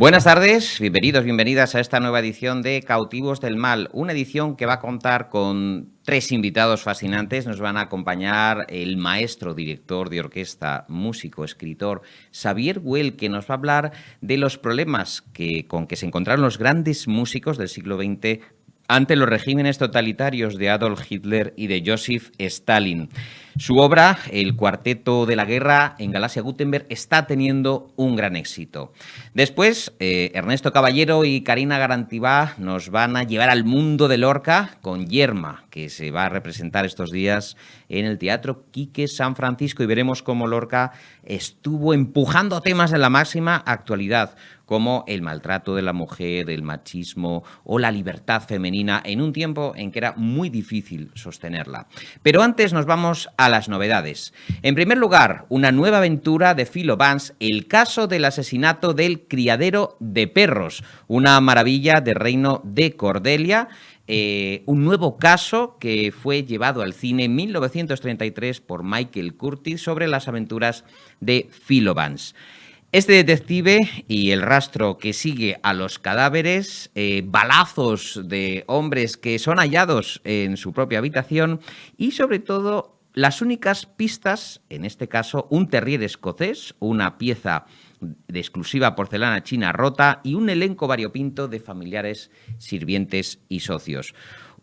Buenas tardes, bienvenidos, bienvenidas a esta nueva edición de Cautivos del Mal, una edición que va a contar con tres invitados fascinantes. Nos van a acompañar el maestro, director de orquesta, músico, escritor, Xavier Güell, que nos va a hablar de los problemas con que se encontraron los grandes músicos del siglo XX ante los regímenes totalitarios de Adolf Hitler y de Joseph Stalin. Su obra, El Cuarteto de la Guerra en Galaxia Gutenberg, está teniendo un gran éxito. Después, Ernesto Caballero y Karina Garantibá nos van a llevar al mundo de Lorca con Yerma, que se va a representar estos días en el Teatro Quique San Francisco, y veremos cómo Lorca estuvo empujando temas de la máxima actualidad, como el maltrato de la mujer, el machismo o la libertad femenina, en un tiempo en que era muy difícil sostenerla. Pero antes nos vamos a las novedades. En primer lugar, una nueva aventura de Philo Vance, el caso del asesinato del criadero de perros, una maravilla del reino de Cordelia. Un nuevo caso que fue llevado al cine en 1933 por Michael Curtiz sobre las aventuras de Philo Vance. Este detective y el rastro que sigue a los cadáveres, balazos de hombres que son hallados en su propia habitación y, sobre todo, las únicas pistas, en este caso, un terrier escocés, una pieza de exclusiva porcelana china rota y un elenco variopinto de familiares, sirvientes y socios.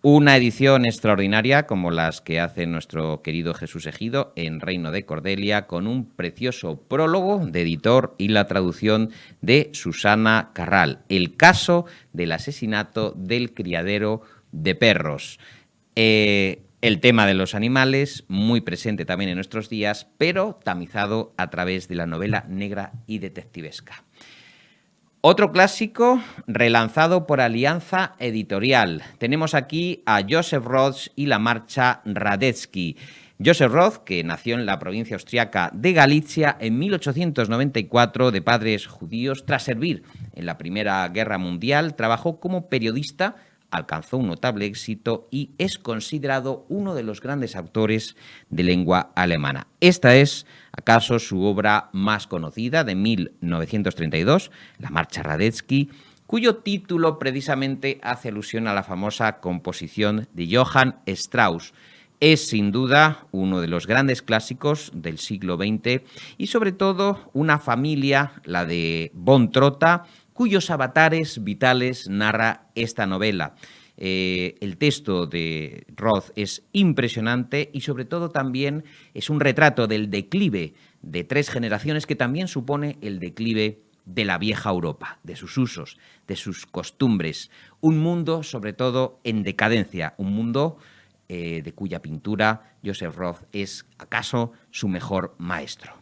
Una edición extraordinaria como las que hace nuestro querido Jesús Ejido en Reino de Cordelia, con un precioso prólogo de editor y la traducción de Susana Carral. El caso del asesinato del criadero de perros. El tema de los animales, muy presente también en nuestros días, pero tamizado a través de la novela negra y detectivesca. Otro clásico relanzado por Alianza Editorial. Tenemos aquí a Joseph Roth y la marcha Radetzky. Joseph Roth, que nació en la provincia austriaca de Galicia en 1894, de padres judíos, tras servir en la Primera Guerra Mundial, trabajó como periodista, alcanzó un notable éxito y es considerado uno de los grandes autores de lengua alemana. Esta es, acaso, su obra más conocida, de 1932, La marcha Radetzky, cuyo título precisamente hace alusión a la famosa composición de Johann Strauss. Es, sin duda, uno de los grandes clásicos del siglo XX y, sobre todo, una familia, la de von Trotta, cuyos avatares vitales narra esta novela. El texto de Roth es impresionante y, sobre todo, también es un retrato del declive de tres generaciones que también supone el declive de la vieja Europa, de sus usos, de sus costumbres. Un mundo, sobre todo, en decadencia, un mundo de cuya pintura Joseph Roth es, acaso, su mejor maestro.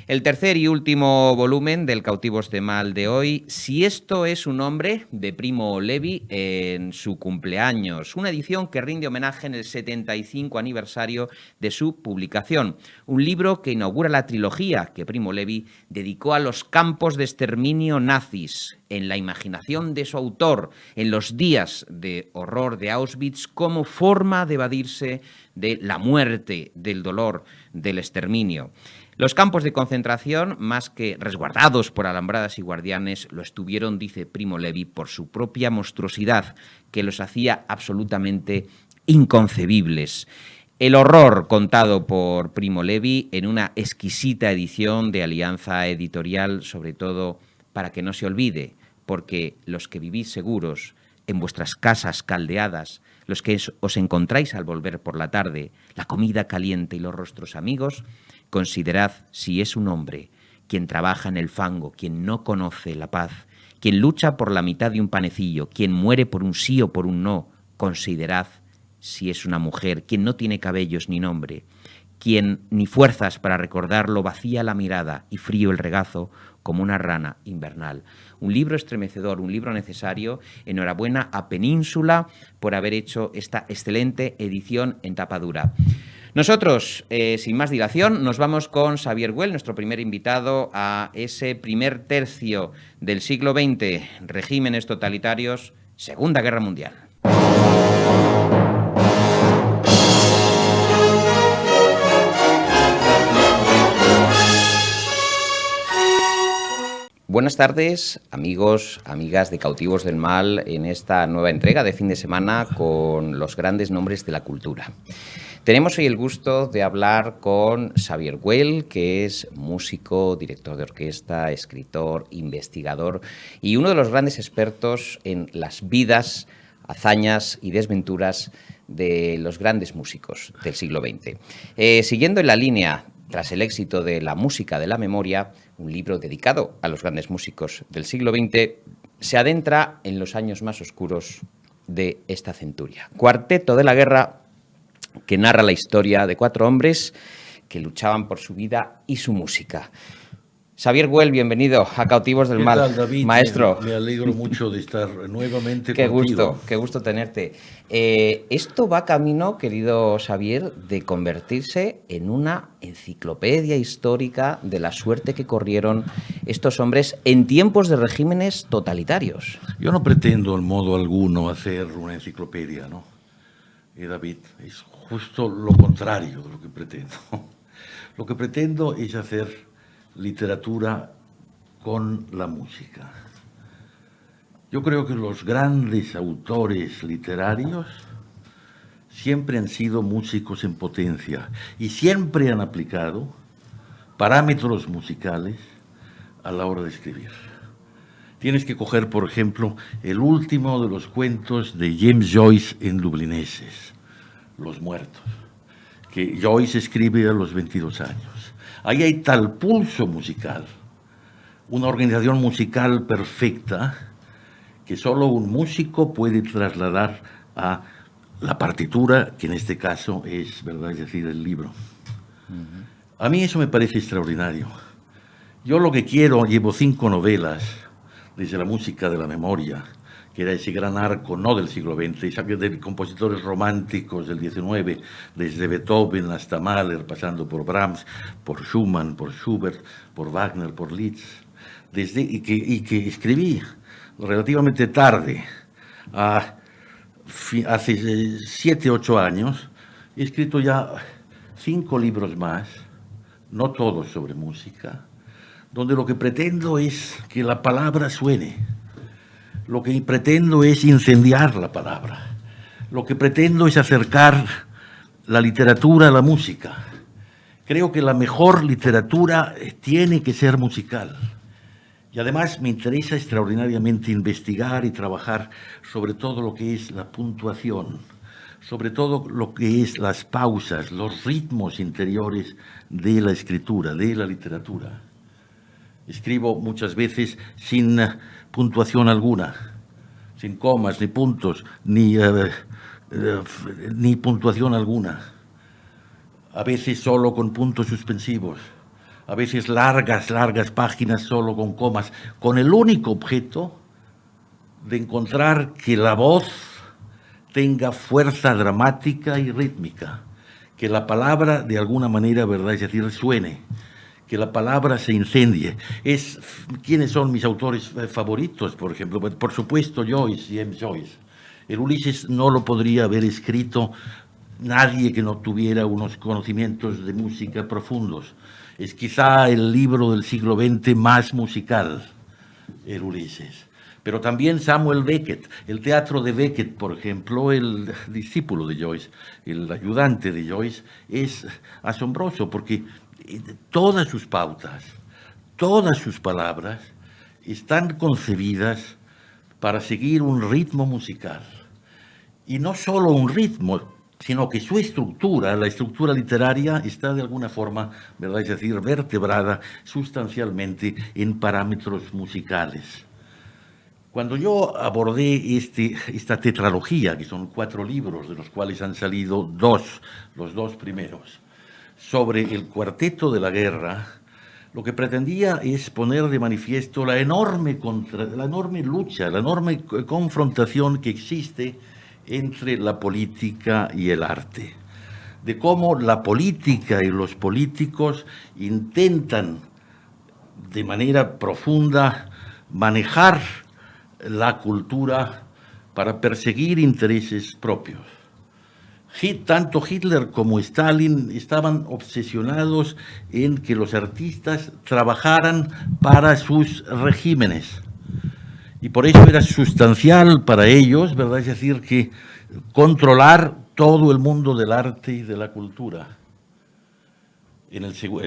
El tercer y último volumen del Cautivos de Mal de hoy, Si esto es un hombre, de Primo Levi, en su cumpleaños. Una edición que rinde homenaje en el 75 aniversario de su publicación. Un libro que inaugura la trilogía que Primo Levi dedicó a los campos de exterminio nazis, en la imaginación de su autor, en los días de horror de Auschwitz, como forma de evadirse de la muerte, del dolor, del exterminio. Los campos de concentración, más que resguardados por alambradas y guardianes, lo estuvieron, dice Primo Levi, por su propia monstruosidad, que los hacía absolutamente inconcebibles. El horror contado por Primo Levi en una exquisita edición de Alianza Editorial, sobre todo para que no se olvide, porque los que vivís seguros en vuestras casas caldeadas, los que os encontráis al volver por la tarde, la comida caliente y los rostros amigos, considerad si es un hombre quien trabaja en el fango, quien no conoce la paz, quien lucha por la mitad de un panecillo, quien muere por un sí o por un no. Considerad si es una mujer, quien no tiene cabellos ni nombre, quien ni fuerzas para recordarlo, vacía la mirada y frío el regazo como una rana invernal. Un libro estremecedor, un libro necesario. Enhorabuena a Península por haber hecho esta excelente edición en tapa dura. Nosotros, sin más dilación, nos vamos con Xavier Güell, nuestro primer invitado a ese primer tercio del siglo XX, regímenes totalitarios, Segunda Guerra Mundial. Buenas tardes, amigos, amigas de Cautivos del Mal, en esta nueva entrega de fin de semana con los grandes nombres de la cultura. Tenemos hoy el gusto de hablar con Xavier Güell, que es músico, director de orquesta, escritor, investigador y uno de los grandes expertos en las vidas, hazañas y desventuras de los grandes músicos del siglo XX. Siguiendo en la línea, tras el éxito de La música de la memoria, un libro dedicado a los grandes músicos del siglo XX, se adentra en los años más oscuros de esta centuria. Cuarteto de la Guerra, que narra la historia de 4 hombres que luchaban por su vida y su música. Xavier Güell, bienvenido a Cautivos del Mal. ¿Qué tal, David? Maestro. Me alegro mucho de estar nuevamente contigo. Qué gusto tenerte. Esto va camino, querido Xavier, de convertirse en una enciclopedia histórica de la suerte que corrieron estos hombres en tiempos de regímenes totalitarios. Yo no pretendo en modo alguno hacer una enciclopedia, ¿no? David, es justo lo contrario de lo que pretendo. Lo que pretendo es hacer literatura con la música. Yo creo que los grandes autores literarios siempre han sido músicos en potencia y siempre han aplicado parámetros musicales a la hora de escribir. Tienes que coger, por ejemplo, el último de los cuentos de James Joyce en Dublineses, Los Muertos, que Joyce escribe a los 22 años. Ahí hay tal pulso musical, una organización musical perfecta, que solo un músico puede trasladar a la partitura, que en este caso es, ¿verdad?, es decir, el libro. A mí eso me parece extraordinario. Yo lo que quiero, llevo 5 novelas, desde La música de la memoria, que era ese gran arco, no del siglo XX, de compositores románticos del XIX, desde Beethoven hasta Mahler, pasando por Brahms, por Schumann, por Schubert, por Wagner, por Liszt, y que escribí relativamente tarde, hace 7, 8 años. He escrito ya 5 libros más, no todos sobre música, donde lo que pretendo es que la palabra suene. Lo que pretendo es incendiar la palabra. Lo que pretendo es acercar la literatura a la música. Creo que la mejor literatura tiene que ser musical. Y además me interesa extraordinariamente investigar y trabajar sobre todo lo que es la puntuación, sobre todo lo que es las pausas, los ritmos interiores de la escritura, de la literatura. Escribo muchas veces sin puntuación alguna, sin comas, ni puntos, ni puntuación alguna. A veces solo con puntos suspensivos, a veces largas páginas solo con comas, con el único objeto de encontrar que la voz tenga fuerza dramática y rítmica, que la palabra de alguna manera, ¿verdad?, es decir, suene, que la palabra se incendie. ¿Quiénes son mis autores favoritos, por ejemplo? Por supuesto, Joyce, James Joyce. El Ulises no lo podría haber escrito nadie que no tuviera unos conocimientos de música profundos. Es quizá el libro del siglo XX más musical, el Ulises. Pero también Samuel Beckett, el teatro de Beckett, por ejemplo, el discípulo de Joyce, el ayudante de Joyce, es asombroso porque todas sus pautas, todas sus palabras están concebidas para seguir un ritmo musical. Y no solo un ritmo, sino que su estructura, la estructura literaria, está de alguna forma, ¿verdad?, es decir, vertebrada sustancialmente en parámetros musicales. Cuando yo abordé esta tetralogía, que son 4 libros, de los cuales han salido 2, los 2 primeros, sobre el Cuarteto de la Guerra, lo que pretendía es poner de manifiesto la enorme lucha, la enorme confrontación que existe entre la política y el arte, de cómo la política y los políticos intentan de manera profunda manejar la cultura para perseguir intereses propios. Tanto Hitler como Stalin estaban obsesionados en que los artistas trabajaran para sus regímenes. Y por eso era sustancial para ellos, ¿verdad? Es decir, que controlar todo el mundo del arte y de la cultura.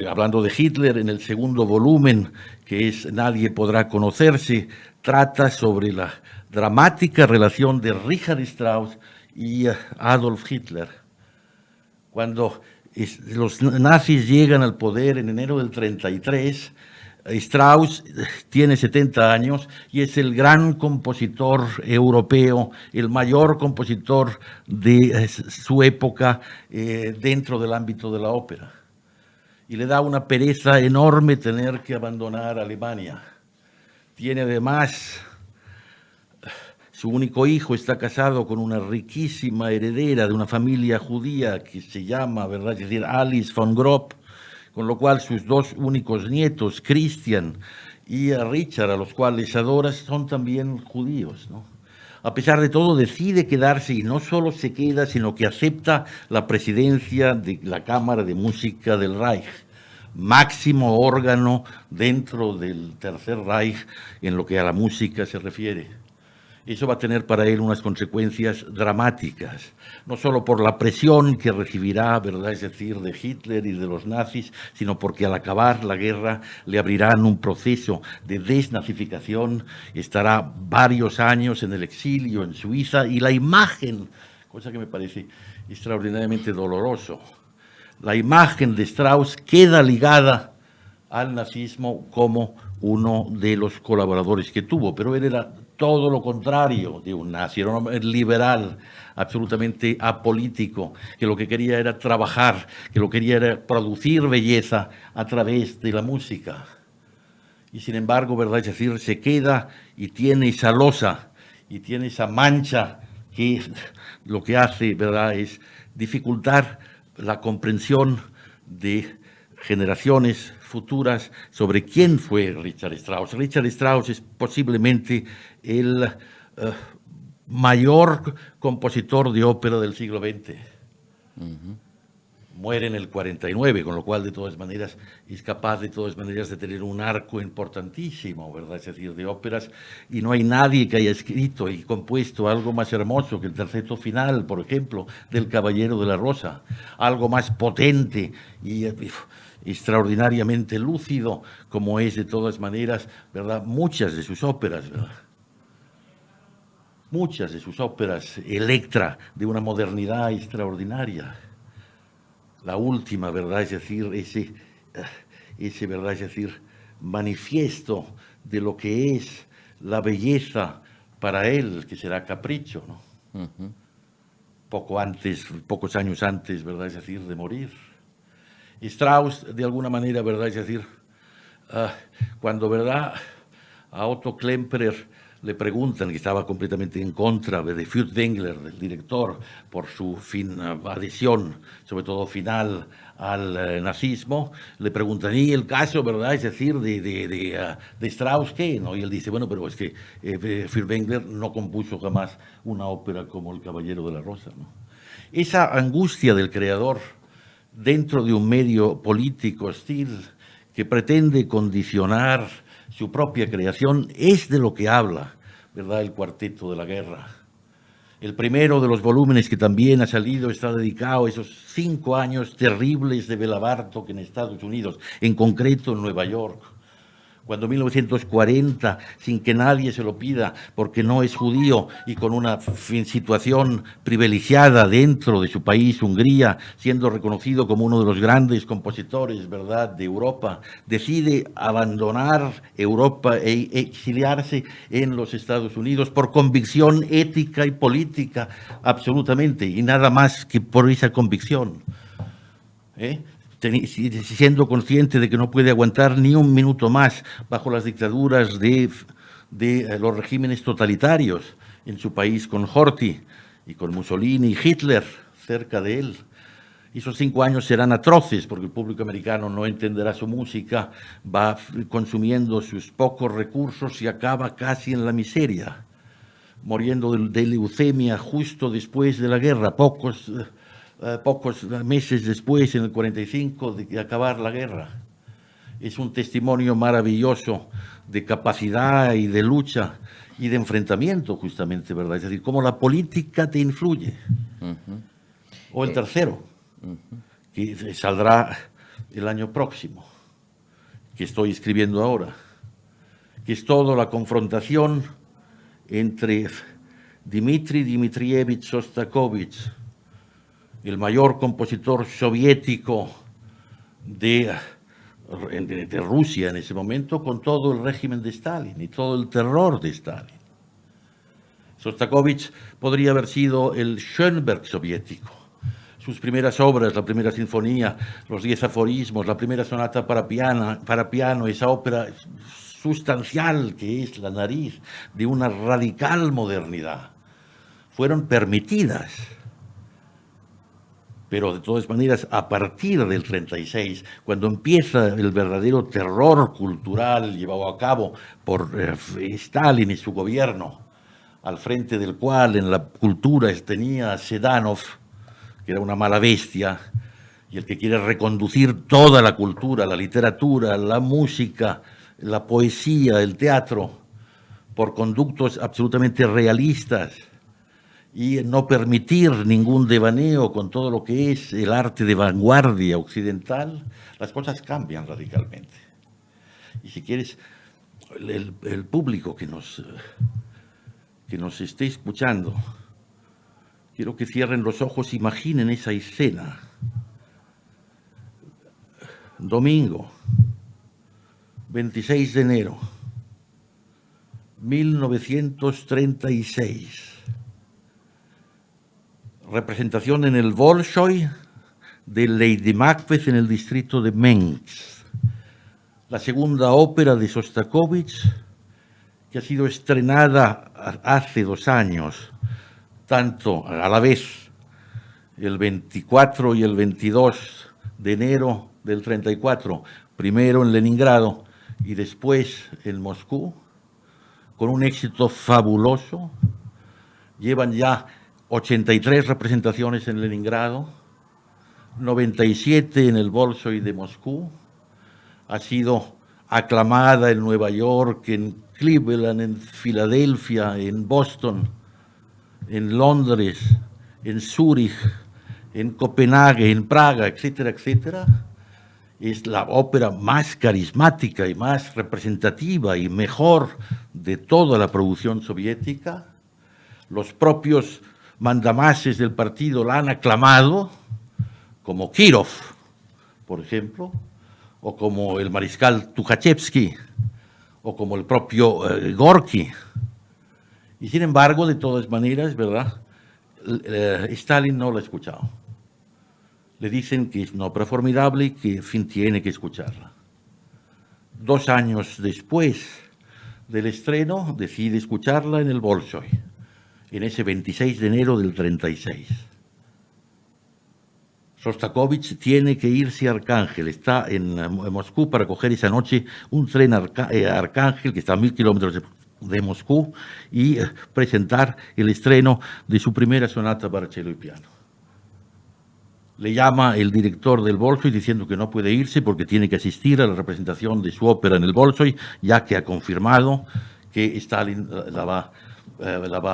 Hablando de Hitler, en el segundo volumen, que es Nadie podrá conocerse, trata sobre la dramática relación de Richard Strauss y Adolf Hitler. Cuando los nazis llegan al poder en enero del 33, Strauss tiene 70 años y es el gran compositor europeo, el mayor compositor de su época dentro del ámbito de la ópera. Y le da una pereza enorme tener que abandonar Alemania. Tiene además, su único hijo está casado con una riquísima heredera de una familia judía que se llama, ¿verdad? Es decir, Alice von Grob, con lo cual sus dos únicos nietos, Christian y Richard, a los cuales adora, son también judíos, ¿no? A pesar de todo, decide quedarse y no solo se queda, sino que acepta la presidencia de la Cámara de Música del Reich, máximo órgano dentro del Tercer Reich en lo que a la música se refiere. Eso va a tener para él unas consecuencias dramáticas, no solo por la presión que recibirá, ¿verdad? Es decir, de Hitler y de los nazis, sino porque al acabar la guerra le abrirán un proceso de desnazificación, estará varios años en el exilio en Suiza y la imagen, cosa que me parece extraordinariamente doloroso, la imagen de Strauss queda ligada al nazismo como uno de los colaboradores que tuvo, pero él era todo lo contrario de un nazi, era un hombre liberal, absolutamente apolítico, que lo que quería era trabajar, que lo que quería era producir belleza a través de la música. Y sin embargo, ¿verdad? Es decir, se queda y tiene esa losa, y tiene esa mancha que lo que hace, ¿verdad?, es dificultar la comprensión de generaciones futuras sobre quién fue Richard Strauss. Richard Strauss es posiblemente el mayor compositor de ópera del siglo XX. Muere en el 49, con lo cual de todas maneras es capaz de todas maneras de tener un arco importantísimo, ¿verdad? Es decir, de óperas, y no hay nadie que haya escrito y compuesto algo más hermoso que el terceto final, por ejemplo, del Caballero de la Rosa, algo más potente y extraordinariamente lúcido, como es de todas maneras, ¿verdad?, muchas de sus óperas, ¿verdad? Muchas de sus óperas, Electra, de una modernidad extraordinaria. La última, ¿verdad? Es decir, ese, ¿verdad? Es decir, manifiesto de lo que es la belleza para él, que será Capricho, ¿no? Pocos años antes, ¿verdad? Es decir, de morir. Strauss, de alguna manera, ¿verdad? Es decir, cuando, ¿verdad?, a Otto Klemperer le preguntan, que estaba completamente en contra de Furtwängler, del director, por su adhesión, sobre todo final, al nazismo, le preguntan, ¿y el caso, verdad, es decir, de Strauss qué? ¿No? Y él dice, bueno, pero es que Furtwängler no compuso jamás una ópera como El Caballero de la Rosa, ¿no? Esa angustia del creador dentro de un medio político hostil que pretende condicionar su propia creación, es de lo que habla, ¿verdad?, el Cuarteto de la Guerra. El primero de los volúmenes que también ha salido está dedicado a esos 5 años terribles de Béla Bartók en Estados Unidos, en concreto en Nueva York. Cuando en 1940, sin que nadie se lo pida, porque no es judío y con una situación privilegiada dentro de su país, Hungría, siendo reconocido como uno de los grandes compositores, ¿verdad?, de Europa, decide abandonar Europa e exiliarse en los Estados Unidos por convicción ética y política, absolutamente, y nada más que por esa convicción, siendo consciente de que no puede aguantar ni un minuto más bajo las dictaduras de los regímenes totalitarios en su país, con Horthy y con Mussolini y Hitler cerca de él. Esos 5 años serán atroces porque el público americano no entenderá su música, va consumiendo sus pocos recursos y acaba casi en la miseria, muriendo de leucemia justo después de la guerra, pocos pocos meses después, en el 45, de acabar la guerra. Es un testimonio maravilloso de capacidad y de lucha y de enfrentamiento, justamente, ¿verdad? Es decir, cómo la política te influye. O el tercero, que saldrá el año próximo, que estoy escribiendo ahora, que es toda la confrontación entre Dmitri Dmitrievich Shostakovich, el mayor compositor soviético de Rusia en ese momento, con todo el régimen de Stalin y todo el terror de Stalin. Shostakovich podría haber sido el Schönberg soviético. Sus primeras obras, la primera sinfonía, los 10 aforismos, la primera sonata para piano, esa ópera sustancial que es La nariz, de una radical modernidad, fueron permitidas. Pero de todas maneras, a partir del 36, cuando empieza el verdadero terror cultural llevado a cabo por Stalin y su gobierno, al frente del cual en la cultura tenía a Sedanov, que era una mala bestia, y el que quiere reconducir toda la cultura, la literatura, la música, la poesía, el teatro, por conductos absolutamente realistas, y no permitir ningún devaneo con todo lo que es el arte de vanguardia occidental, las cosas cambian radicalmente. Y si quieres, el público que nos esté escuchando, quiero que cierren los ojos, imaginen esa escena. Domingo, 26 de enero, 1936. Representación en el Bolshoi de Lady Macbeth en el distrito de Mengs. La segunda ópera de Shostakovich, que ha sido estrenada hace 2 años, tanto a la vez el 24 y el 22 de enero del 34, primero en Leningrado y después en Moscú, con un éxito fabuloso. Llevan ya 83 representaciones en Leningrado, 97 en el Bolshoi de Moscú. Ha sido aclamada en Nueva York, en Cleveland, en Filadelfia, en Boston, en Londres, en Zúrich, en Copenhague, en Praga, etcétera, etcétera. Es la ópera más carismática y más representativa y mejor de toda la producción soviética. Los propios mandamases del partido la han aclamado, como Kirov, por ejemplo, o como el mariscal Tukhachevsky, o como el propio Gorky. Y sin embargo, de todas maneras, ¿verdad? Stalin no lo ha escuchado. Le dicen que es una ópera formidable y que, en fin, tiene que escucharla. 2 años después del estreno, decide escucharla en el Bolshoi, en ese 26 de enero del 36. Shostakovich tiene que irse a Arcángel, está en Moscú para coger esa noche un tren Arcángel, que está a 1000 kilómetros de Moscú, y presentar el estreno de su primera sonata para cello y piano. Le llama el director del Bolshoi diciendo que no puede irse porque tiene que asistir a la representación de su ópera en el Bolshoi, ya que ha confirmado que Stalin la va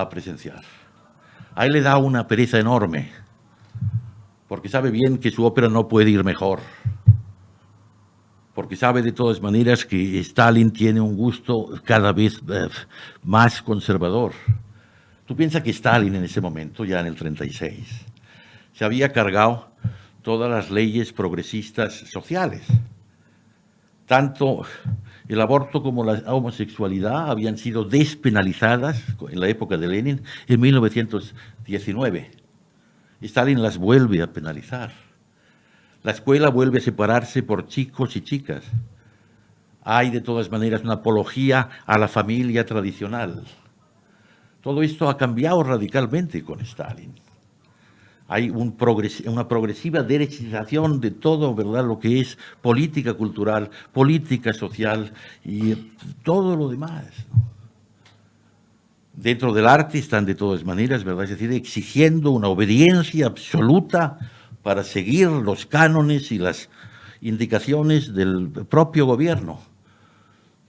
a presenciar. A él le da una pereza enorme, porque sabe bien que su ópera no puede ir mejor, porque sabe de todas maneras que Stalin tiene un gusto cada vez más conservador. Tú piensas que Stalin en ese momento, ya en el 36, se había cargado todas las leyes progresistas sociales. Tanto el aborto como la homosexualidad habían sido despenalizadas en la época de Lenin en 1919. Stalin las vuelve a penalizar. La escuela vuelve a separarse por chicos y chicas. Hay de todas maneras una apología a la familia tradicional. Todo esto ha cambiado radicalmente con Stalin. Hay una progresiva derechización de todo, ¿verdad?, lo que es política cultural, política social y todo lo demás, ¿no? Dentro del arte están de todas maneras, ¿verdad?, es decir, exigiendo una obediencia absoluta para seguir los cánones y las indicaciones del propio gobierno,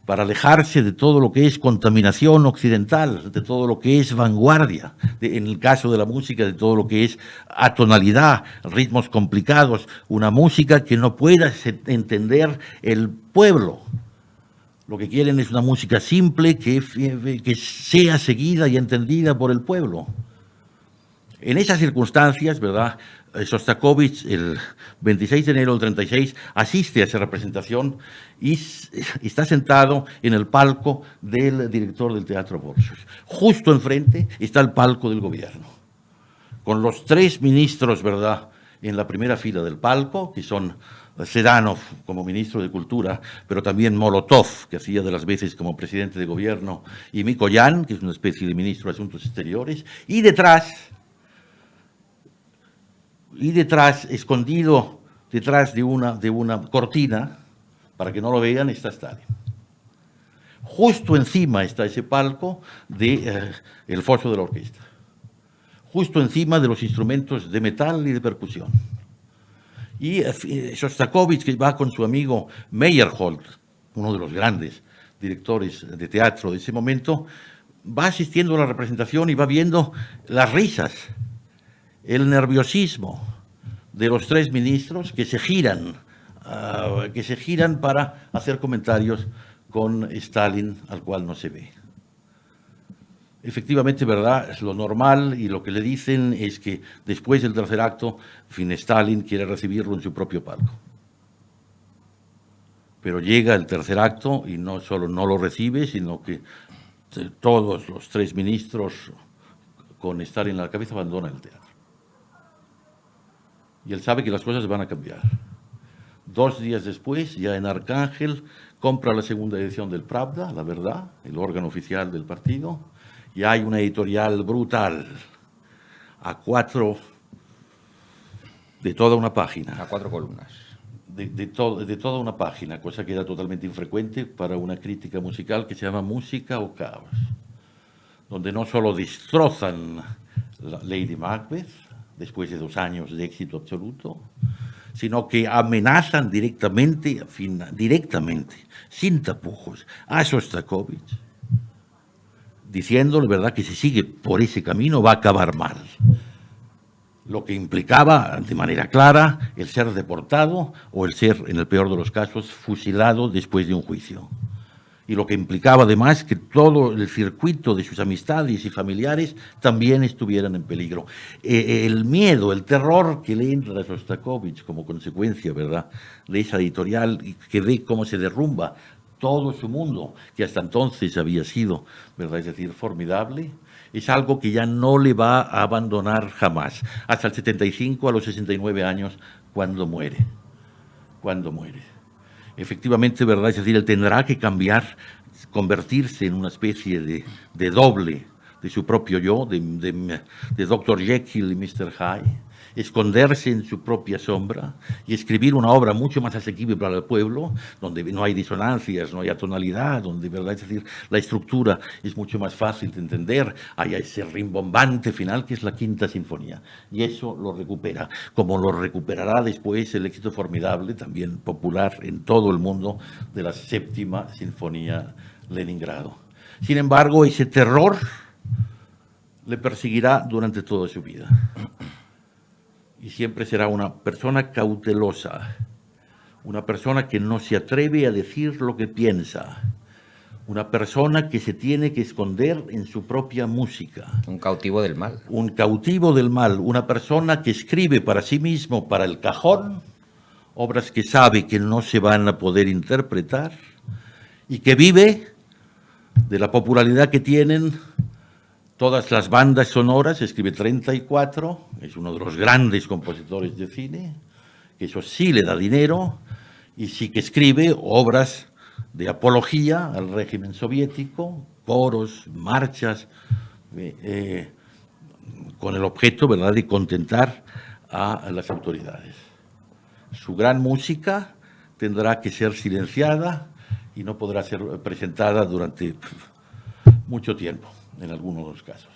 para alejarse de todo lo que es contaminación occidental, de todo lo que es vanguardia, en el caso de la música, de todo lo que es atonalidad, ritmos complicados, una música que no pueda entender el pueblo. Lo que quieren es una música simple que sea seguida y entendida por el pueblo. En esas circunstancias, ¿verdad?, Shostakovich, el 26 de enero del 36, asiste a esa representación y está sentado en el palco del director del Teatro Bolshoi. Justo enfrente está el palco del gobierno, con los 3 ministros, ¿verdad?, en la primera fila del palco, que son Sedanov como ministro de Cultura, pero también Molotov, que hacía de las veces como presidente de gobierno, y Mikoyan, que es una especie de ministro de Asuntos Exteriores, y detrás, escondido detrás de una cortina, para que no lo vean, está Stalin. Justo encima está ese palco del foso de la orquesta. Justo encima de los instrumentos de metal y de percusión. Y Shostakovich, que va con su amigo Meyerhold, uno de los grandes directores de teatro de ese momento, va asistiendo a la representación y va viendo las risas, el nerviosismo de los 3 ministros que se giran para hacer comentarios con Stalin, al cual no se ve. Efectivamente, ¿verdad?, es lo normal, y lo que le dicen es que después del tercer acto, Stalin quiere recibirlo en su propio palco. Pero llega el tercer acto y no solo no lo recibe, sino que todos los 3 ministros, con Stalin en la cabeza, abandonan el teatro. Y él sabe que las cosas van a cambiar. 2 días después, ya en Arcángel, compra la segunda edición del Pravda, La Verdad, el órgano oficial del partido, y hay una editorial brutal, de toda una página. A 4 columnas. De toda una página, cosa que era totalmente infrecuente para una crítica musical, que se llama Música o Caos, donde no solo destrozan la Lady Macbeth, después de 2 años de éxito absoluto, sino que amenazan directamente, sin tapujos, a Shostakovich, diciéndole, ¿verdad?, que si sigue por ese camino va a acabar mal. Lo que implicaba de manera clara el ser deportado o el ser, en el peor de los casos, fusilado después de un juicio. Y lo que implicaba además que todo el circuito de sus amistades y familiares también estuvieran en peligro. El miedo, el terror que le entra a Shostakovich como consecuencia, ¿verdad?, de esa editorial, que ve cómo se derrumba todo su mundo, que hasta entonces había sido, ¿verdad?, es decir, formidable, es algo que ya no le va a abandonar jamás, hasta el 75, a los 69 años, cuando muere. Efectivamente, ¿verdad?, es decir, él tendrá que cambiar, convertirse en una especie de doble de su propio yo, de Dr. Jekyll y Mr. Hyde, esconderse en su propia sombra y escribir una obra mucho más asequible para el pueblo, donde no hay disonancias, no hay atonalidad, donde, ¿verdad?, es decir, la estructura es mucho más fácil de entender, hay ese rimbombante final que es la Quinta Sinfonía, y eso lo recupera, como lo recuperará después el éxito formidable, también popular en todo el mundo, de la Séptima Sinfonía Leningrado. Sin embargo, ese terror le perseguirá durante toda su vida. Y siempre será una persona cautelosa, una persona que no se atreve a decir lo que piensa, una persona que se tiene que esconder en su propia música. Un cautivo del mal. Un cautivo del mal, una persona que escribe para sí mismo, para el cajón, obras que sabe que no se van a poder interpretar y que vive de la popularidad que tienen todas las bandas sonoras. Escribe 34, es uno de los grandes compositores de cine, que eso sí le da dinero, y sí que escribe obras de apología al régimen soviético, coros, marchas, con el objeto, ¿verdad?, de contentar a las autoridades. Su gran música tendrá que ser silenciada y no podrá ser presentada durante mucho tiempo, en algunos de los casos.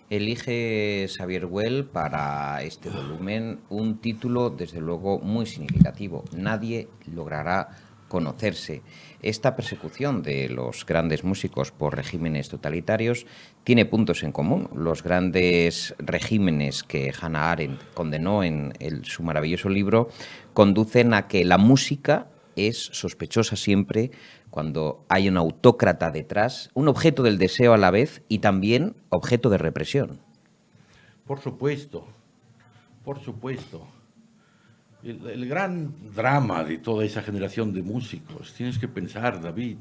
Elige Xavier Güell para este volumen un título, desde luego, muy significativo. Nadie logrará conocerse. Esta persecución de los grandes músicos por regímenes totalitarios tiene puntos en común. Los grandes regímenes que Hannah Arendt condenó en su maravilloso libro conducen a que la música es sospechosa siempre cuando hay un autócrata detrás, un objeto del deseo a la vez y también objeto de represión. Por supuesto, por supuesto. El gran drama de toda esa generación de músicos, tienes que pensar, David,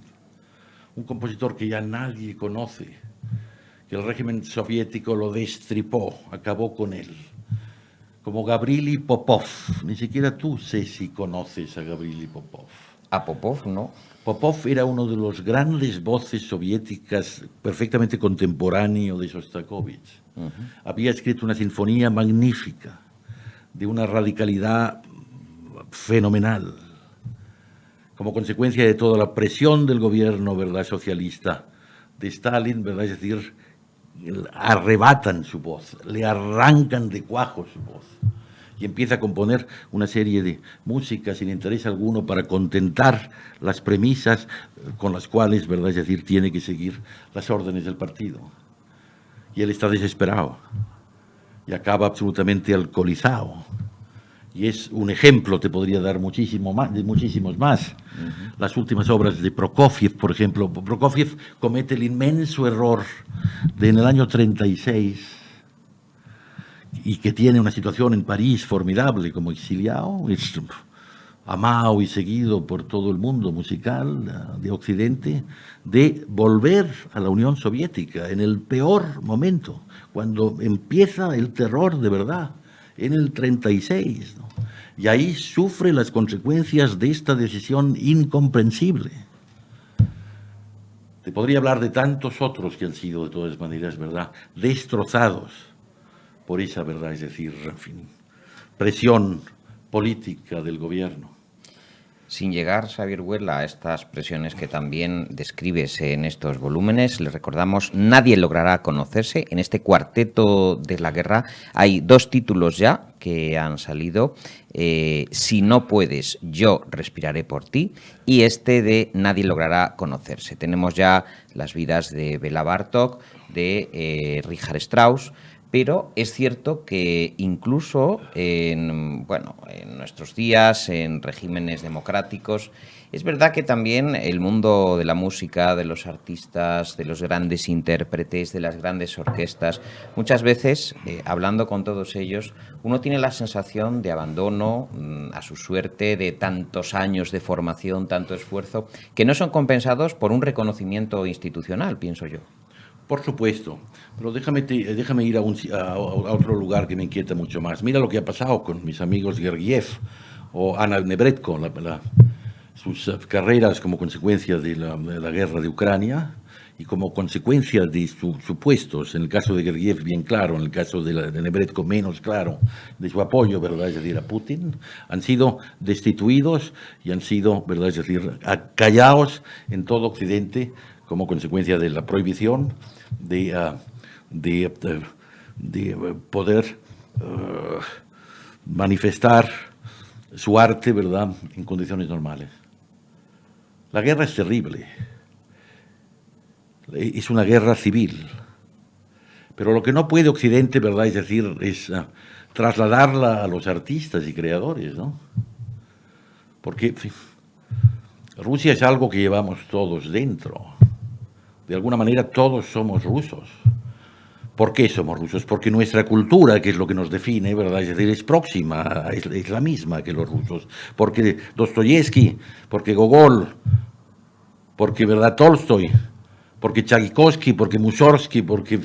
un compositor que ya nadie conoce, que el régimen soviético lo destripó, acabó con él, como Gavrili Popov. Ni siquiera tú sé si conoces a Gavrili Popov. A Popov, ¿no? Popov era uno de los grandes voces soviéticas perfectamente contemporáneo de Shostakovich. Había escrito una sinfonía magnífica, de una radicalidad fenomenal, como consecuencia de toda la presión del gobierno, ¿verdad?, socialista de Stalin, ¿verdad?, es decir, arrebatan su voz, le arrancan de cuajo su voz y empieza a componer una serie de música sin interés alguno para contentar las premisas con las cuales, ¿verdad?, es decir, tiene que seguir las órdenes del partido. Y él está desesperado y acaba absolutamente alcoholizado. Y es un ejemplo, te podría dar muchísimos más. Las últimas obras de Prokofiev, por ejemplo. Prokofiev comete el inmenso error de, en el año 36, y que tiene una situación en París formidable como exiliado, es amado y seguido por todo el mundo musical de Occidente, de volver a la Unión Soviética en el peor momento, cuando empieza el terror de verdad, en el 36, ¿no? Y ahí sufre las consecuencias de esta decisión incomprensible. Te podría hablar de tantos otros que han sido, de todas maneras, ¿verdad?, destrozados por esa, ¿verdad?, es decir, en fin, presión política del gobierno. Sin llegar, Xavier Güell, a estas presiones que también describes en estos volúmenes, les recordamos, nadie logrará conocerse. En este cuarteto de la guerra hay 2 títulos ya que han salido. Si no puedes, yo respiraré por ti. Y este de Nadie logrará conocerse. Tenemos ya las vidas de Bela Bartók, de Richard Strauss. Pero es cierto que incluso en nuestros días, en regímenes democráticos, es verdad que también el mundo de la música, de los artistas, de los grandes intérpretes, de las grandes orquestas, muchas veces, hablando con todos ellos, uno tiene la sensación de abandono a su suerte, de tantos años de formación, tanto esfuerzo, que no son compensados por un reconocimiento institucional, pienso yo. Por supuesto, pero déjame ir a otro lugar que me inquieta mucho más. Mira lo que ha pasado con mis amigos Gergiev o Anna Nebretko, sus carreras como consecuencia de la guerra de Ucrania y como consecuencia de sus supuestos, en el caso de Gergiev bien claro, en el caso de Nebretko menos claro, de su apoyo, ¿verdad?, es decir, a Putin, han sido destituidos y han sido, ¿verdad?, es decir, acallados en todo Occidente como consecuencia de la prohibición de poder manifestar su arte, ¿verdad?, en condiciones normales. La guerra es terrible, es una guerra civil, pero lo que no puede Occidente, ¿verdad?, es decir, es trasladarla a los artistas y creadores, ¿no? Porque en fin, Rusia es algo que llevamos todos dentro. De alguna manera todos somos rusos. ¿Por qué somos rusos? Porque nuestra cultura, que es lo que nos define, ¿verdad?, es decir, es próxima, es la misma que los rusos. Porque Dostoyevsky, porque Gogol, porque, ¿verdad?, Tolstoy, porque Tchaikovsky, porque Mussorgsky, porque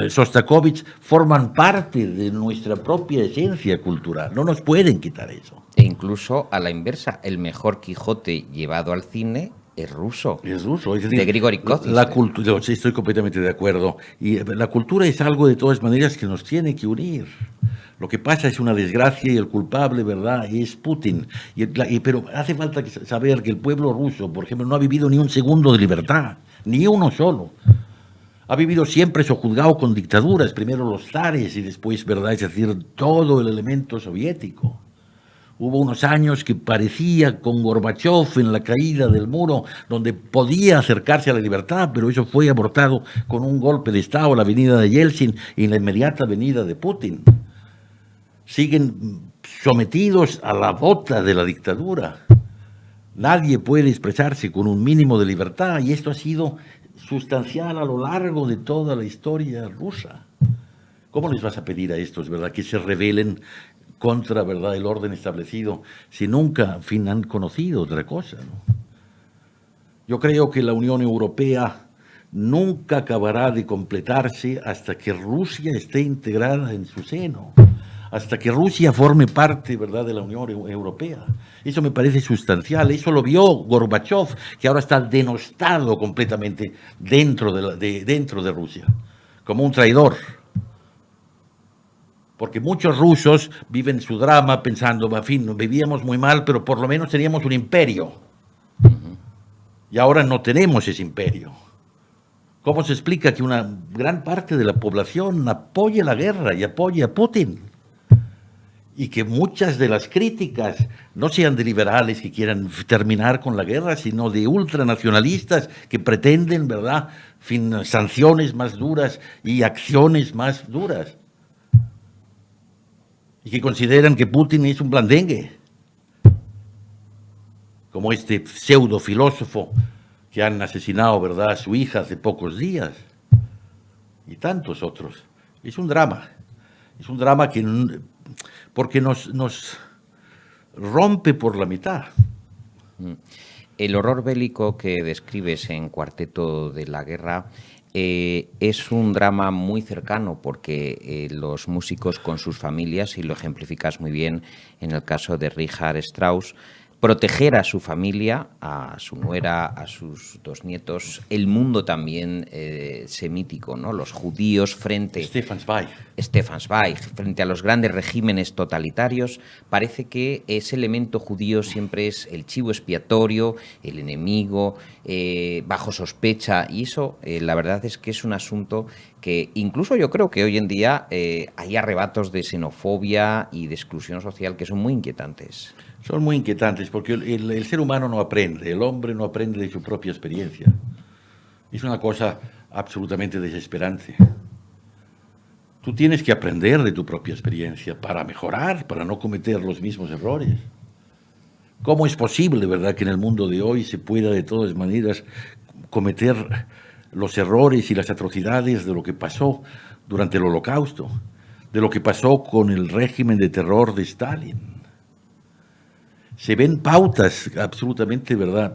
Shostakovich forman parte de nuestra propia esencia cultural. No nos pueden quitar eso. E incluso a la inversa, el mejor Quijote llevado al cine es ruso. Es ruso, es decir, de Grigori Kotzis. La cultura, estoy completamente de acuerdo. Y la cultura es algo de todas maneras que nos tiene que unir. Lo que pasa es una desgracia y el culpable, ¿verdad?, es Putin. Pero hace falta saber que el pueblo ruso, por ejemplo, no ha vivido ni un segundo de libertad, ni uno solo. Ha vivido siempre sojuzgado con dictaduras, primero los zares y después, ¿verdad? Es decir, todo el elemento soviético. Hubo unos años que parecía con Gorbachov en la caída del muro, donde podía acercarse a la libertad, pero eso fue abortado con un golpe de Estado, la venida de Yeltsin y la inmediata venida de Putin. Siguen sometidos a la bota de la dictadura. Nadie puede expresarse con un mínimo de libertad y esto ha sido sustancial a lo largo de toda la historia rusa. ¿Cómo les vas a pedir a estos, verdad, que se rebelen contra, verdad, el orden establecido si nunca, en fin, han conocido otra cosa, ¿no? Yo creo que la Unión Europea nunca acabará de completarse hasta que Rusia esté integrada en su seno, hasta que Rusia forme parte, ¿verdad?, de la Unión Europea. Eso me parece sustancial. Eso lo vio Gorbachov, que ahora está denostado completamente dentro de Rusia, como un traidor. Porque muchos rusos viven su drama pensando, en fin, vivíamos muy mal, pero por lo menos teníamos un imperio. Y ahora no tenemos ese imperio. ¿Cómo se explica que una gran parte de la población apoye la guerra y apoye a Putin? Y que muchas de las críticas no sean de liberales que quieran terminar con la guerra, sino de ultranacionalistas que pretenden, ¿verdad?, sanciones más duras y acciones más duras. Y que consideran que Putin es un blandengue, como este pseudo filósofo que han asesinado, ¿verdad?, a su hija hace pocos días, y tantos otros. Es un drama que, porque nos rompe por la mitad. El horror bélico que describes en Cuarteto de la Guerra es un drama muy cercano porque los músicos con sus familias, y lo ejemplificas muy bien en el caso de Richard Strauss, proteger a su familia, a su nuera, a sus dos nietos, el mundo también semítico, ¿no? Los judíos frente Stefan Zweig, frente a los grandes regímenes totalitarios. Parece que ese elemento judío siempre es el chivo expiatorio, el enemigo, bajo sospecha, y eso la verdad es que es un asunto que incluso yo creo que hoy en día hay arrebatos de xenofobia y de exclusión social que son muy inquietantes. Son muy inquietantes porque el ser humano no aprende, el hombre no aprende de su propia experiencia. Es una cosa absolutamente desesperante. Tú tienes que aprender de tu propia experiencia para mejorar, para no cometer los mismos errores. ¿Cómo es posible, verdad, que en el mundo de hoy se pueda de todas maneras cometer los errores y las atrocidades de lo que pasó durante el Holocausto, de lo que pasó con el régimen de terror de Stalin? Se ven pautas absolutamente, ¿verdad?,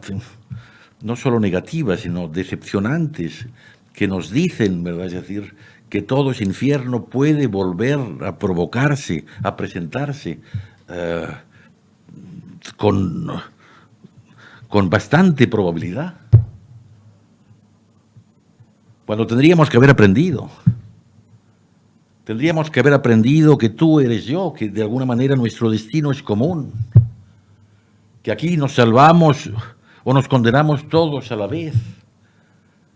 no solo negativas, sino decepcionantes, que nos dicen, ¿verdad?, es decir, que todo ese infierno puede volver a provocarse, a presentarse con bastante probabilidad, cuando tendríamos que haber aprendido. Tendríamos que haber aprendido que tú eres yo, que de alguna manera nuestro destino es común, que aquí nos salvamos o nos condenamos todos a la vez,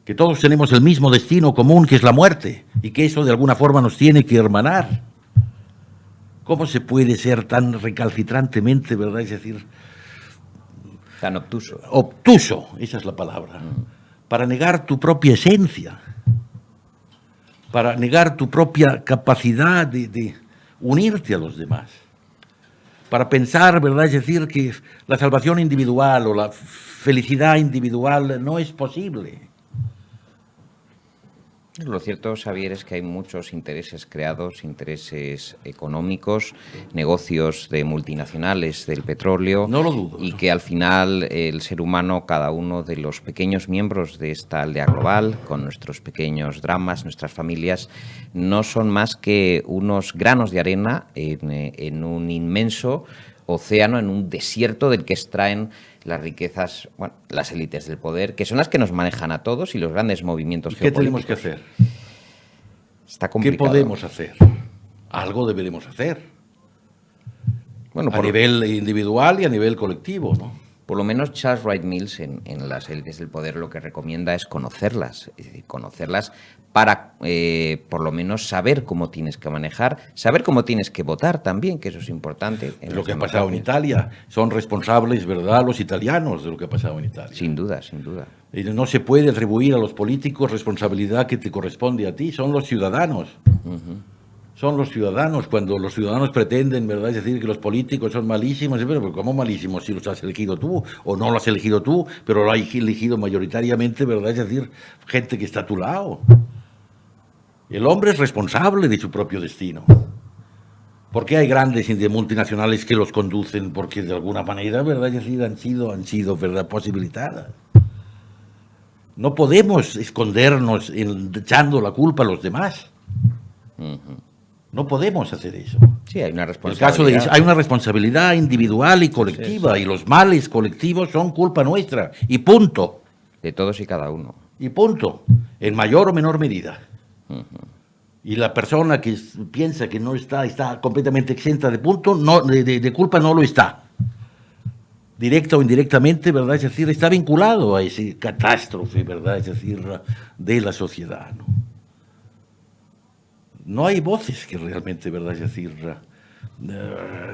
que todos tenemos el mismo destino común, que es la muerte, y que eso de alguna forma nos tiene que hermanar. ¿Cómo se puede ser tan recalcitrantemente, verdad, es decir, tan obtuso? Obtuso, esa es la palabra, para negar tu propia esencia, para negar tu propia capacidad de unirte a los demás, para pensar, ¿verdad?, es decir, que la salvación individual o la felicidad individual no es posible. Lo cierto, Xavier, es que hay muchos intereses creados, intereses económicos, negocios de multinacionales del petróleo. No lo dudo. Y que al final el ser humano, cada uno de los pequeños miembros de esta aldea global, con nuestros pequeños dramas, nuestras familias, no son más que unos granos de arena en un inmenso océano, en un desierto del que extraen las riquezas, bueno, las élites del poder, que son las que nos manejan a todos, y los grandes movimientos geopolíticos. ¿Qué tenemos que hacer? Está complicado. ¿Qué podemos hacer? Algo deberemos hacer. Bueno, a nivel individual y a nivel colectivo, ¿no? por lo menos Charles Wright Mills en Las élites del poder lo que recomienda es conocerlas, es decir, conocerlas para por lo menos saber cómo tienes que manejar, saber cómo tienes que votar también, que eso es importante. Lo que ha pasado en Italia, son responsables, ¿verdad?, los italianos de lo que ha pasado en Italia. Sin duda, sin duda. Y no se puede atribuir a los políticos responsabilidad que te corresponde a ti, son los ciudadanos. Son los ciudadanos, cuando los ciudadanos pretenden, ¿verdad?, es decir, que los políticos son malísimos, pero ¿cómo malísimos? Si los has elegido tú, o no los has elegido tú, pero lo has elegido mayoritariamente, ¿verdad?, es decir, gente que está a tu lado. El hombre es responsable de su propio destino. ¿Por qué hay grandes multinacionales que los conducen? Porque de alguna manera, ¿verdad?, es decir, han sido, ¿verdad?, posibilitadas. No podemos escondernos echando la culpa a los demás. No podemos hacer eso. Sí, hay una responsabilidad. Hay una responsabilidad individual y colectiva, sí. Y los males colectivos son culpa nuestra, y punto. De todos y cada uno. Y punto, en mayor o menor medida. Y la persona que piensa que no está completamente exenta de punto, de culpa, no lo está. Directa o indirectamente, ¿verdad? Es decir, está vinculado a esa catástrofe, ¿verdad? Es decir, de la sociedad, ¿no? No hay voces que realmente, ¿verdad?, es decir,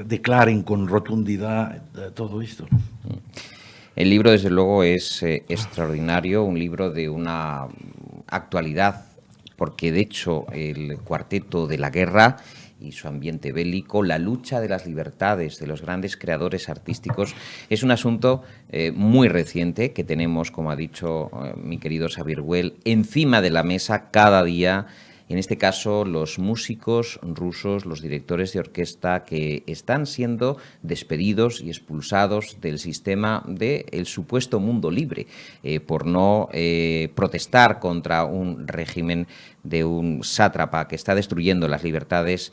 declaren con rotundidad todo esto, ¿no? El libro, desde luego, es extraordinario, un libro de una actualidad, porque, de hecho, el Cuarteto de la Guerra y su ambiente bélico, la lucha de las libertades de los grandes creadores artísticos, es un asunto muy reciente que tenemos, como ha dicho mi querido Xavier Güell, encima de la mesa cada día. En este caso, los músicos rusos, los directores de orquesta que están siendo despedidos y expulsados del sistema del supuesto mundo libre por no protestar contra un régimen de un sátrapa que está destruyendo las libertades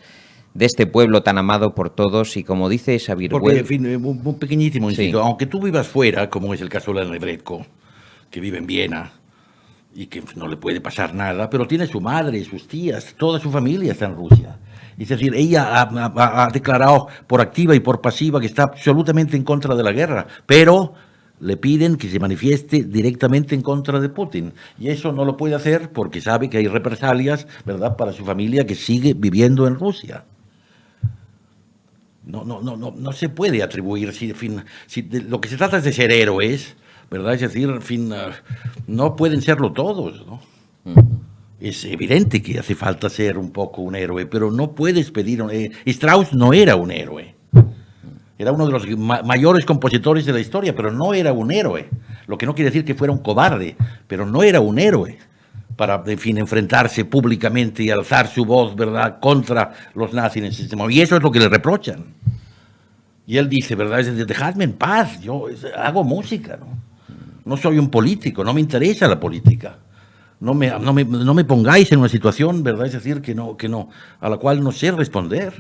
de este pueblo tan amado por todos. Y como dice Xavier Güell... En fin, un pequeñísimo inciso, sí. Aunque tú vivas fuera, como es el caso de la Nebretko, que vive en Viena, y que no le puede pasar nada, pero tiene su madre, sus tías, toda su familia está en Rusia. Es decir, ella ha declarado por activa y por pasiva que está absolutamente en contra de la guerra, pero le piden que se manifieste directamente en contra de Putin. Y eso no lo puede hacer porque sabe que hay represalias, ¿verdad?, para su familia que sigue viviendo en Rusia. No se puede atribuir, lo que se trata es de ser héroes, ¿verdad? Es decir, en fin, no pueden serlo todos, ¿no? Es evidente que hace falta ser un poco un héroe, pero no puedes pedir... Strauss no era un héroe. Era uno de los mayores compositores de la historia, pero no era un héroe. Lo que no quiere decir que fuera un cobarde, pero no era un héroe para, en fin, enfrentarse públicamente y alzar su voz, ¿verdad?, contra los nazis en ese sistema. Y eso es lo que le reprochan. Y él dice, ¿verdad?, es decir, dejadme en paz, yo hago música, ¿no? No soy un político, no me interesa la política. No me pongáis en una situación, ¿verdad?, es decir, que no, a la cual no sé responder.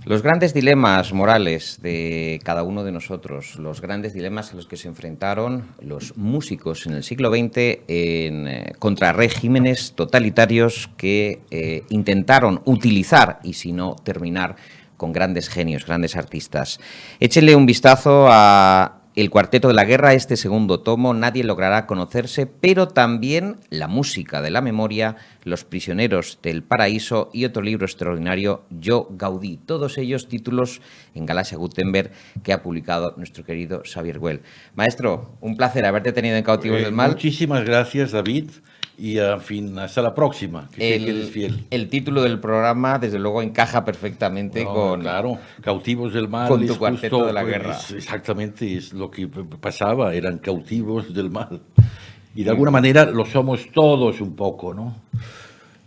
Los grandes dilemas morales de cada uno de nosotros, los grandes dilemas a los que se enfrentaron los músicos en el siglo XX contra regímenes totalitarios que intentaron utilizar, y si no, terminar con grandes genios, grandes artistas. Échenle un vistazo a El Cuarteto de la Guerra, este segundo tomo, Nadie logrará conocerse, pero también La música de la memoria, Los prisioneros del paraíso y otro libro extraordinario, Yo Gaudí. Todos ellos títulos en Galaxia Gutenberg que ha publicado nuestro querido Xavier Güell. Maestro, un placer haberte tenido en Cautivos del Mal. Muchísimas gracias, David. Y, en fin, hasta la próxima, que eres fiel. El título del programa, desde luego, encaja perfectamente con... Claro, Cautivos del Mal. Con tu Cuarteto de la Guerra. Exactamente, es lo que pasaba, eran cautivos del mal. Y de alguna manera lo somos todos un poco, ¿no?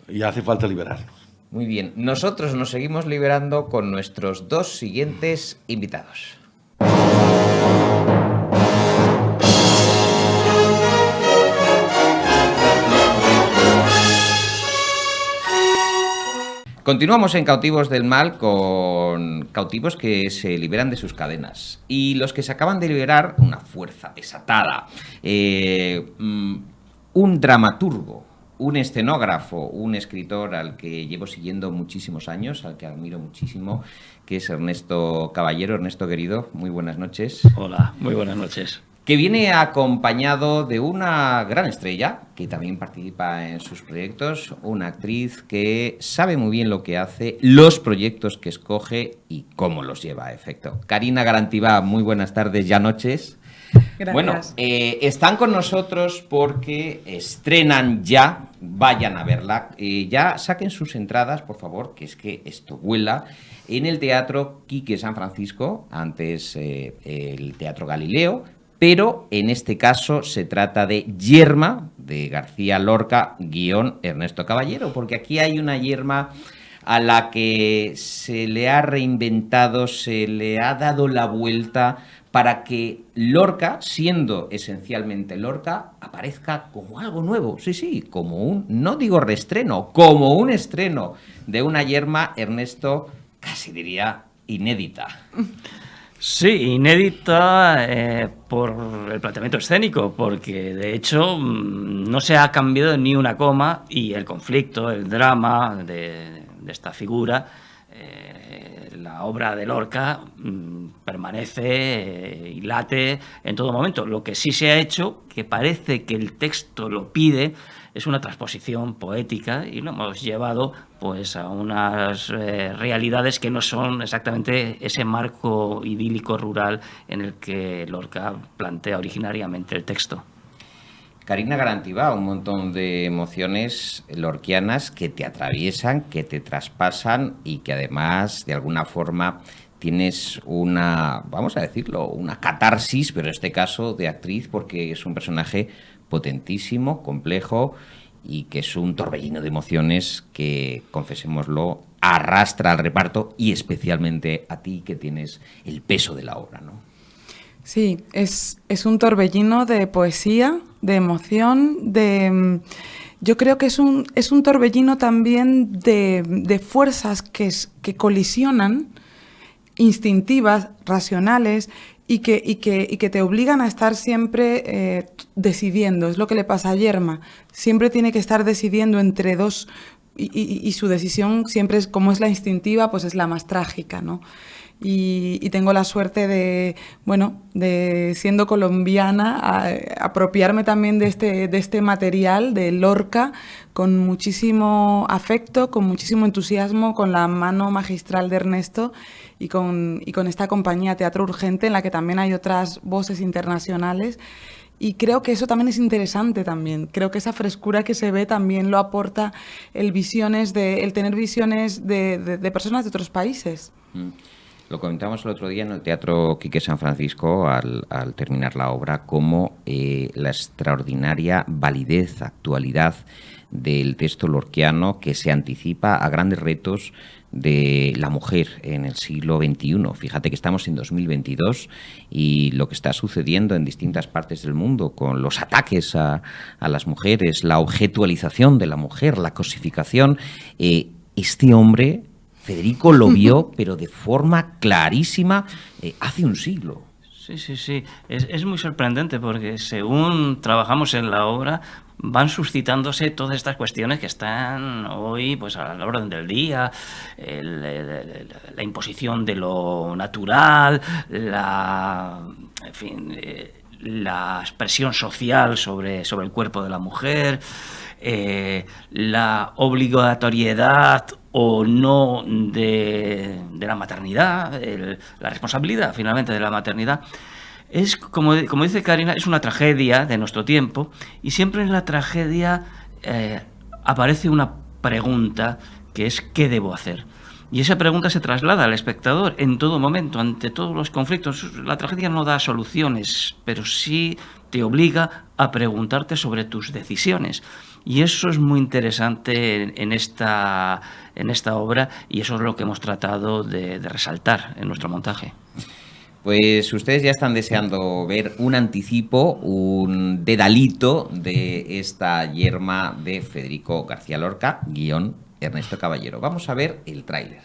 Y hace falta liberarnos. Muy bien, nosotros nos seguimos liberando con nuestros dos siguientes invitados. Continuamos en Cautivos del Mal con cautivos que se liberan de sus cadenas. Y los que se acaban de liberar, una fuerza desatada, un dramaturgo, un escenógrafo, un escritor al que llevo siguiendo muchísimos años, al que admiro muchísimo, que es Ernesto Caballero. Ernesto, querido, muy buenas noches. Hola, muy buenas noches. Que viene acompañado de una gran estrella que también participa en sus proyectos, una actriz que sabe muy bien lo que hace, los proyectos que escoge y cómo los lleva a efecto. Karina Garantibá, muy buenas tardes, ya noches. Gracias. Bueno, están con nosotros porque estrenan ya, vayan a verla, ya saquen sus entradas, por favor, que es que esto vuela, en el Teatro Quique San Francisco, antes el Teatro Galileo, pero en este caso se trata de Yerma, de García Lorca, guión Ernesto Caballero, porque aquí hay una Yerma a la que se le ha reinventado, se le ha dado la vuelta para que Lorca, siendo esencialmente Lorca, aparezca como algo nuevo. Sí, sí, como un, no digo reestreno, como un estreno de una Yerma, Ernesto, casi diría inédita. Sí, inédita por el planteamiento escénico, porque de hecho no se ha cambiado ni una coma y el conflicto, el drama de esta figura, la obra de Lorca permanece y late en todo momento. Lo que sí se ha hecho, que parece que el texto lo pide, es una transposición poética y lo hemos llevado pues a unas realidades que no son exactamente ese marco idílico rural en el que Lorca plantea originariamente el texto. Karina Garantibá, un montón de emociones lorquianas que te atraviesan, que te traspasan y que además, de alguna forma, tienes una, vamos a decirlo, una catarsis, pero en este caso de actriz, porque es un personaje potentísimo, complejo y que es un torbellino de emociones que, confesémoslo, arrastra al reparto y especialmente a ti, que tienes el peso de la obra, ¿no? Sí, es un torbellino de poesía, de emoción, de... Yo creo que es un torbellino también de fuerzas que colisionan, instintivas, racionales, y que te obligan a estar siempre decidiendo. Es lo que le pasa a Yerma. Siempre tiene que estar decidiendo entre dos, y su decisión siempre es, como es la instintiva, pues es la más trágica, ¿no? Y tengo la suerte de, bueno, de siendo colombiana, apropiarme también de este material de Lorca con muchísimo afecto, con muchísimo entusiasmo, con la mano magistral de Ernesto y con esta compañía Teatro Urgente, en la que también hay otras voces internacionales. Y creo que eso también es interesante también. Creo que esa frescura que se ve también lo aporta el tener visiones de personas de otros países. Lo comentamos el otro día en el Teatro Quique San Francisco al terminar la obra, como la extraordinaria validez, actualidad del texto lorquiano, que se anticipa a grandes retos de la mujer en el siglo XXI. Fíjate que estamos en 2022 y lo que está sucediendo en distintas partes del mundo con los ataques a las mujeres, la objetualización de la mujer, la cosificación, este hombre, Federico, lo vio, pero de forma clarísima, hace un siglo. Sí, sí, sí. Es muy sorprendente porque según trabajamos en la obra van suscitándose todas estas cuestiones que están hoy pues a la orden del día, la imposición de lo natural, en fin, la expresión social sobre el cuerpo de la mujer, la obligatoriedad o no de la maternidad, la responsabilidad finalmente de la maternidad. Es, como dice Karina, es una tragedia de nuestro tiempo y siempre en la tragedia aparece una pregunta que es ¿qué debo hacer? Y esa pregunta se traslada al espectador en todo momento, ante todos los conflictos. La tragedia no da soluciones, pero sí te obliga a preguntarte sobre tus decisiones. Y eso es muy interesante en esta obra y eso es lo que hemos tratado de resaltar en nuestro montaje. Pues ustedes ya están deseando ver un anticipo, un dedalito de esta Yerma de Federico García Lorca, guión Ernesto Caballero. Vamos a ver el tráiler.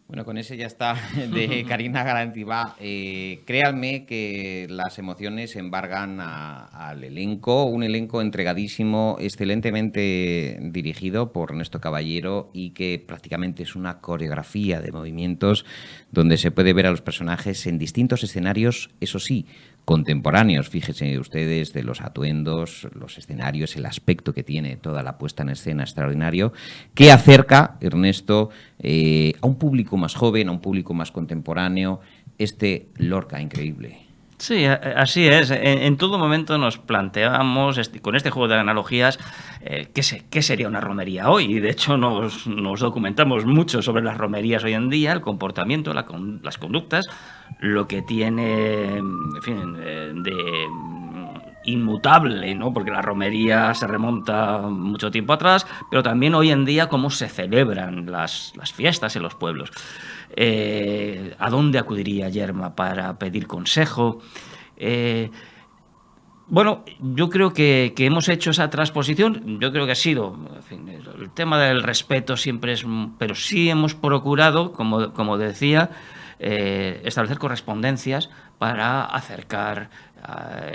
Bueno, con ese ya está de Karina Garantibá. Créanme que las emociones embargan al elenco, un elenco entregadísimo, excelentemente dirigido por Ernesto Caballero y que prácticamente es una coreografía de movimientos donde se puede ver a los personajes en distintos escenarios, eso sí, contemporáneos. Fíjense ustedes de los atuendos, los escenarios, el aspecto que tiene toda la puesta en escena extraordinario, que acerca, Ernesto, a un público más joven, a un público más contemporáneo, este Lorca increíble. Sí, así es. En todo momento nos planteamos, con este juego de analogías, ¿qué sería una romería hoy? Y de hecho nos documentamos mucho sobre las romerías hoy en día, el comportamiento, las conductas, lo que tiene, en fin, de inmutable, ¿no? Porque la romería se remonta mucho tiempo atrás, pero también hoy en día cómo se celebran las fiestas en los pueblos. ¿A dónde acudiría Yerma para pedir consejo? Bueno, yo creo que hemos hecho esa transposición. Yo creo que ha sido, en fin, el tema del respeto siempre es, pero sí hemos procurado, como decía, establecer correspondencias para acercar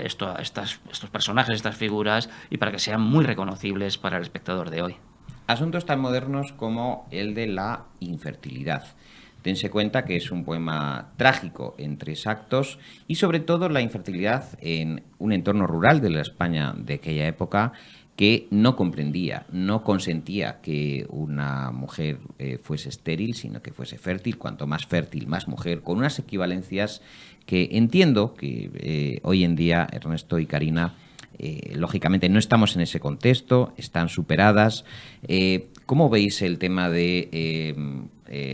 estos personajes, estas figuras, y para que sean muy reconocibles para el espectador de hoy. Asuntos tan modernos como el de la infertilidad. Dense cuenta que es un poema trágico en 3 actos y sobre todo la infertilidad en un entorno rural de la España de aquella época que no comprendía, no consentía que una mujer fuese estéril, sino que fuese fértil, cuanto más fértil, más mujer, con unas equivalencias que entiendo que hoy en día, Ernesto y Karina, lógicamente no estamos en ese contexto, están superadas. ¿Cómo veis el tema de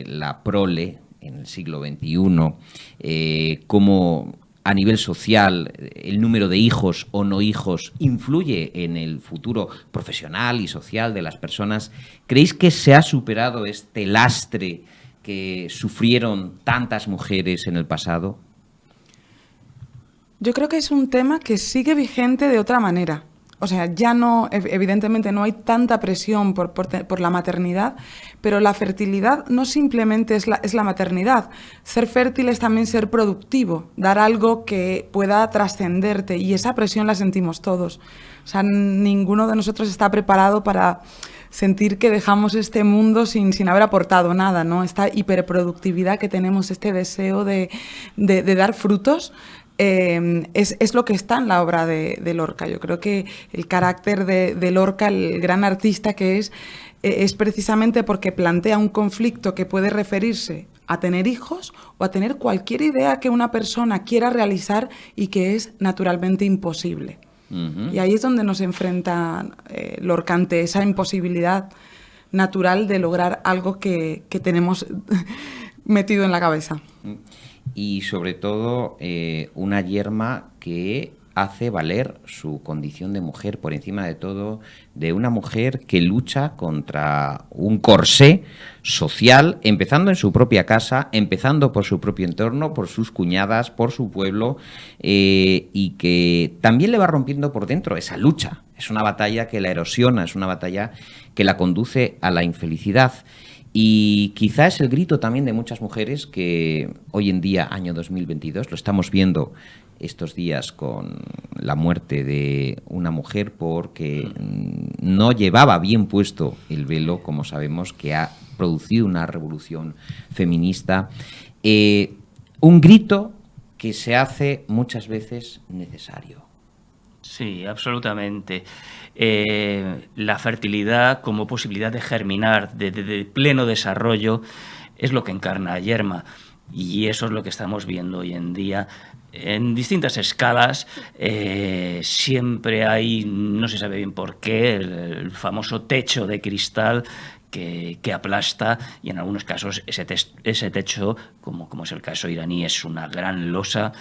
la prole en el siglo XXI? ¿Cómo a nivel social el número de hijos o no hijos influye en el futuro profesional y social de las personas? ¿Creéis que se ha superado este lastre que sufrieron tantas mujeres en el pasado? Yo creo que es un tema que sigue vigente de otra manera. O sea, ya no, evidentemente no hay tanta presión por la maternidad, pero la fertilidad no simplemente es la maternidad. Ser fértil es también ser productivo, dar algo que pueda trascenderte, y esa presión la sentimos todos. O sea, ninguno de nosotros está preparado para sentir que dejamos este mundo sin haber aportado nada, ¿no? Esta hiperproductividad que tenemos, este deseo de dar frutos, es lo que está en la obra de Lorca. Yo creo que el carácter de Lorca, el gran artista que es precisamente porque plantea un conflicto que puede referirse a tener hijos o a tener cualquier idea que una persona quiera realizar y que es naturalmente imposible. Uh-huh. Y ahí es donde nos enfrenta Lorca ante esa imposibilidad natural de lograr algo que tenemos metido en la cabeza. Y sobre todo una Yerma que hace valer su condición de mujer por encima de todo, de una mujer que lucha contra un corsé social, empezando en su propia casa, empezando por su propio entorno, por sus cuñadas, por su pueblo, y que también le va rompiendo por dentro esa lucha. Es una batalla que la erosiona, es una batalla que la conduce a la infelicidad. Y quizá es el grito también de muchas mujeres que hoy en día, año 2022, lo estamos viendo estos días con la muerte de una mujer porque no llevaba bien puesto el velo, como sabemos, que ha producido una revolución feminista. Un grito que se hace muchas veces necesario. Sí, absolutamente. La fertilidad como posibilidad de germinar, de pleno desarrollo, es lo que encarna a Yerma. Y eso es lo que estamos viendo hoy en día. En distintas escalas, siempre hay, no se sabe bien por qué, el famoso techo de cristal que aplasta, y en algunos casos ese techo, como es el caso iraní, es una gran losa.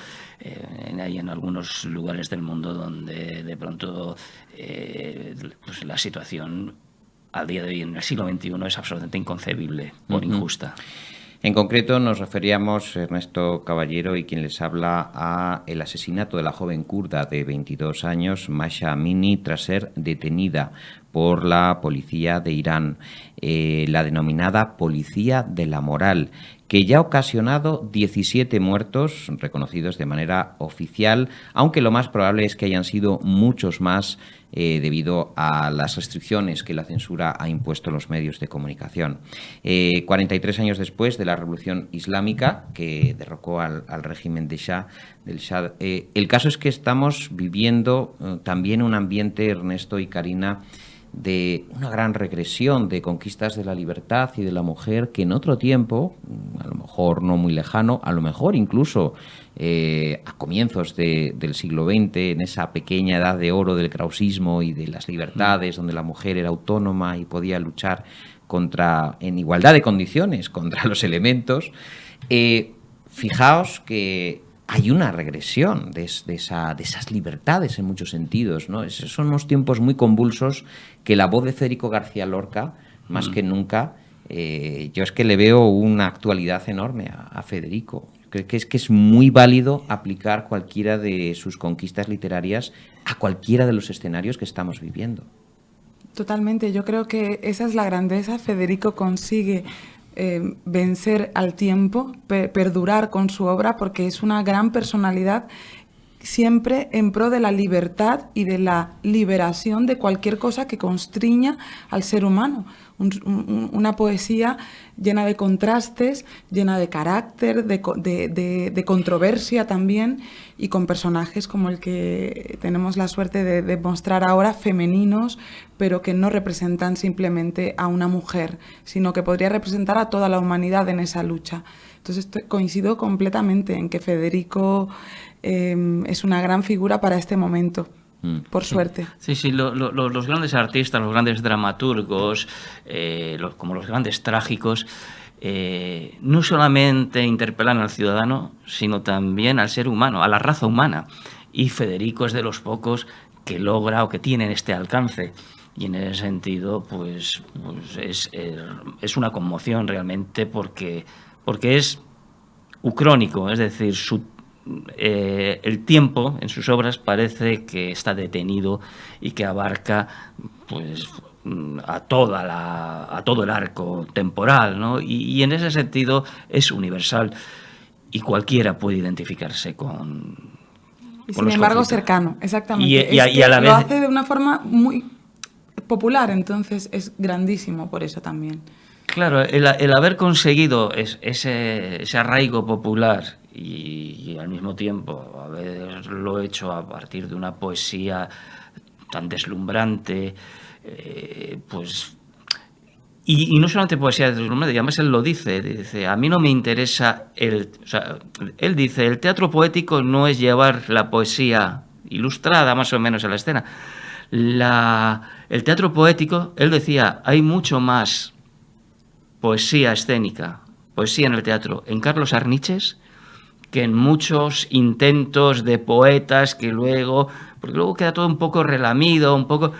Hay en algunos lugares del mundo donde de pronto pues la situación al día de hoy, en el siglo XXI, es absolutamente inconcebible por injusta. En concreto nos referíamos, Ernesto Caballero y quien les habla, a el asesinato de la joven kurda de 22 años, Mahsa Amini, tras ser detenida por la policía de Irán, la denominada Policía de la Moral, que ya ha ocasionado 17 muertos reconocidos de manera oficial, aunque lo más probable es que hayan sido muchos más debido a las restricciones que la censura ha impuesto en los medios de comunicación. 43 años después de la Revolución Islámica, que derrocó al régimen del Shah, el caso es que estamos viviendo también un ambiente, Ernesto y Karina, de una gran regresión de conquistas de la libertad y de la mujer que en otro tiempo, a lo mejor no muy lejano, a lo mejor incluso a comienzos del siglo XX, en esa pequeña edad de oro del krausismo y de las libertades, donde la mujer era autónoma y podía luchar en igualdad de condiciones contra los elementos, fijaos que hay una regresión de esas libertades en muchos sentidos, ¿no? Son unos tiempos muy convulsos que la voz de Federico García Lorca, más que nunca, yo es que le veo una actualidad enorme a Federico. Creo que es muy válido aplicar cualquiera de sus conquistas literarias a cualquiera de los escenarios que estamos viviendo. Totalmente, yo creo que esa es la grandeza. Federico consigue vencer al tiempo, perdurar con su obra, porque es una gran personalidad siempre en pro de la libertad y de la liberación de cualquier cosa que constriña al ser humano. Una poesía llena de contrastes, llena de carácter, de controversia también, y con personajes como el que tenemos la suerte de mostrar ahora, femeninos, pero que no representan simplemente a una mujer, sino que podría representar a toda la humanidad en esa lucha. Entonces coincido completamente en que Federico es una gran figura para este momento. Por suerte. Sí, los grandes artistas, los grandes dramaturgos, como los grandes trágicos, no solamente interpelan al ciudadano, sino también al ser humano, a la raza humana. Y Federico es de los pocos que logra o que tienen este alcance. Y en ese sentido, pues es una conmoción realmente, porque es ucrónico, es decir, el tiempo en sus obras parece que está detenido y que abarca pues a todo el arco temporal, ¿no? Y en ese sentido es universal y cualquiera puede identificarse con y sin embargo conflictos. Cercano, exactamente. Y a la vez lo hace de una forma muy popular, entonces es grandísimo por eso también. Claro, el haber conseguido ese arraigo popular y al mismo tiempo haberlo hecho a partir de una poesía tan deslumbrante, pues... Y no solamente poesía deslumbrante, además él lo dice, a mí no me interesa él dice, el teatro poético no es llevar la poesía ilustrada más o menos a la escena. El teatro poético, él decía, hay mucho más poesía escénica, poesía en el teatro, en Carlos Arniches, que en muchos intentos de poetas que luego, porque luego queda todo un poco relamido, un poco...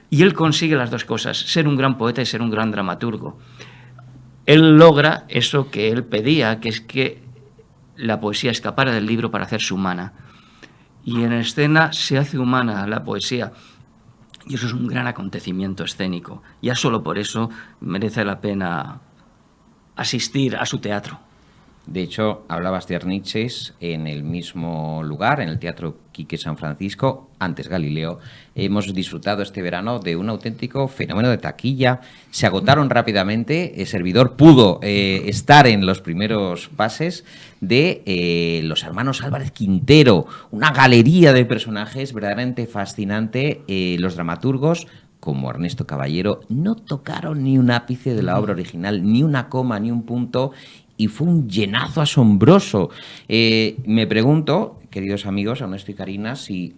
y él consigue las dos cosas, ser un gran poeta y ser un gran dramaturgo. Él logra eso que él pedía, que es que la poesía escapara del libro para hacerse humana. Y en escena se hace humana la poesía. Y eso es un gran acontecimiento escénico. Ya solo por eso merece la pena asistir a su teatro. De hecho, hablabas de Arniches en el mismo lugar, en el Teatro Quique San Francisco, antes Galileo. Hemos disfrutado este verano de un auténtico fenómeno de taquilla. Se agotaron rápidamente. El servidor pudo estar en los primeros pases de los hermanos Álvarez Quintero, una galería de personajes verdaderamente fascinante. Los dramaturgos, como Ernesto Caballero, no tocaron ni un ápice de la obra original, ni una coma, ni un punto, y fue un llenazo asombroso. Me pregunto, queridos amigos, Ernesto y Karina, si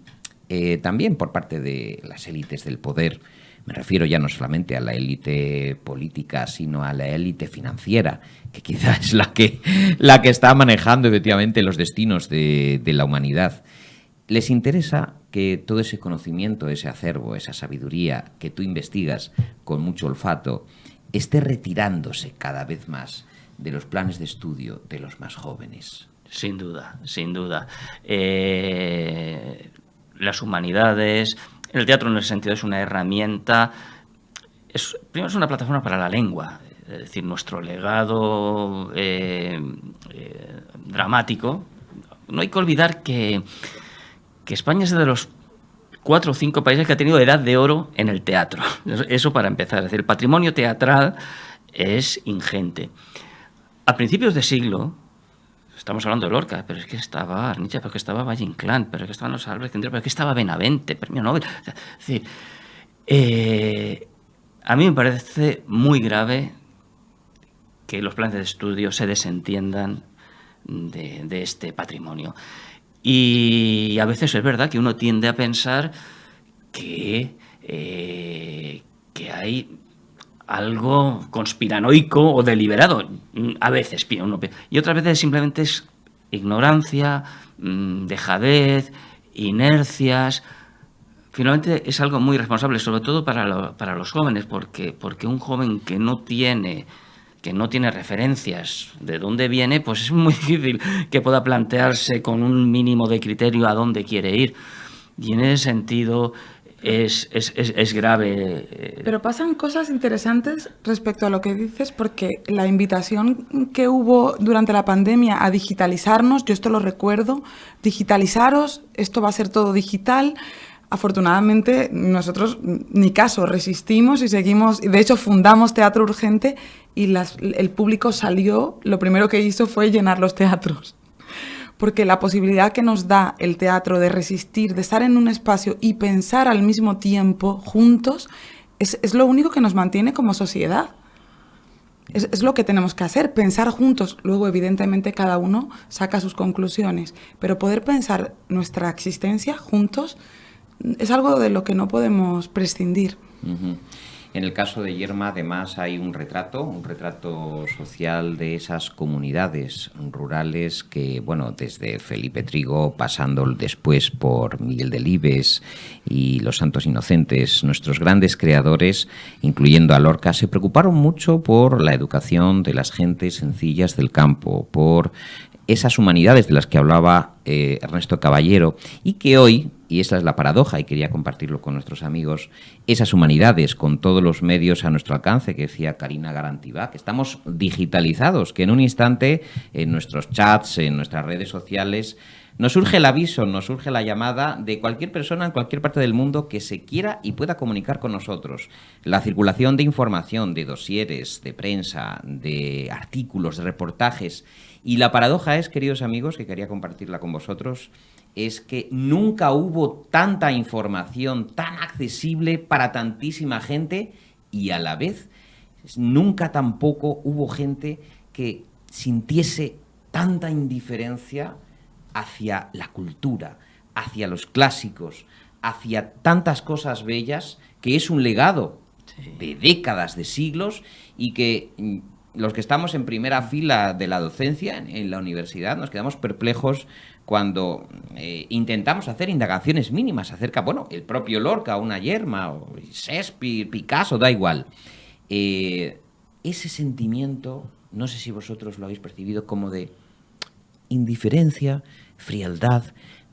también por parte de las élites del poder, me refiero ya no solamente a la élite política, sino a la élite financiera, que quizás es la que está manejando efectivamente los destinos de la humanidad, ¿les interesa que todo ese conocimiento, ese acervo, esa sabiduría que tú investigas con mucho olfato, esté retirándose cada vez más de los planes de estudio de los más jóvenes? Sin duda, sin duda. Las humanidades, El teatro en ese sentido es una herramienta, primero es una plataforma para la lengua, es decir, nuestro legado dramático. No hay que olvidar que España es de los 4 o 5 países que ha tenido edad de oro en el teatro. Eso para empezar. Es decir, el patrimonio teatral es ingente. A principios de siglo, estamos hablando de Lorca, pero es que estaba Arniche, pero es que estaba Valle Inclán, pero es que estaban los Albert, pero es que estaba Benavente, premio Nobel. Es decir, a mí me parece muy grave que los planes de estudio se desentiendan de este patrimonio. Y a veces es verdad que uno tiende a pensar que hay algo conspiranoico o deliberado. A veces, y otras veces simplemente es ignorancia, dejadez, inercias. Finalmente es algo muy responsable, sobre todo para los jóvenes, porque un joven que no tiene referencias de dónde viene, pues es muy difícil que pueda plantearse con un mínimo de criterio a dónde quiere ir. Y en ese sentido es grave. Pero pasan cosas interesantes respecto a lo que dices, porque la invitación que hubo durante la pandemia a digitalizarnos, yo esto lo recuerdo, digitalizaros, esto va a ser todo digital. Afortunadamente nosotros ni caso, resistimos y seguimos, de hecho fundamos Teatro Urgente y el público salió, lo primero que hizo fue llenar los teatros, porque la posibilidad que nos da el teatro de resistir, de estar en un espacio y pensar al mismo tiempo juntos, es lo único que nos mantiene como sociedad. Es lo que tenemos que hacer, pensar juntos. Luego, evidentemente, cada uno saca sus conclusiones, pero poder pensar nuestra existencia juntos es algo de lo que no podemos prescindir. Uh-huh. En el caso de Yerma, además, hay un retrato social de esas comunidades rurales que, bueno, desde Felipe Trigo, pasando después por Miguel Delibes y los Santos Inocentes, nuestros grandes creadores, incluyendo a Lorca, se preocuparon mucho por la educación de las gentes sencillas del campo, por esas humanidades de las que hablaba Ernesto Caballero, y que hoy, y esa es la paradoja, y quería compartirlo con nuestros amigos, esas humanidades con todos los medios a nuestro alcance, que decía Karina Garantibá, que estamos digitalizados, que en un instante en nuestros chats, en nuestras redes sociales, nos surge el aviso, nos surge la llamada de cualquier persona en cualquier parte del mundo que se quiera y pueda comunicar con nosotros. La circulación de información, de dosieres, de prensa, de artículos, de reportajes. Y la paradoja es, queridos amigos, que quería compartirla con vosotros, es que nunca hubo tanta información tan accesible para tantísima gente y a la vez nunca tampoco hubo gente que sintiese tanta indiferencia hacia la cultura, hacia los clásicos, hacia tantas cosas bellas, que es un legado de décadas, de siglos, y que los que estamos en primera fila de la docencia en la universidad nos quedamos perplejos cuando intentamos hacer indagaciones mínimas acerca, bueno, el propio Lorca, una Yerma, o Shakespeare, Picasso, da igual. Ese sentimiento, no sé si vosotros lo habéis percibido, como de indiferencia, frialdad,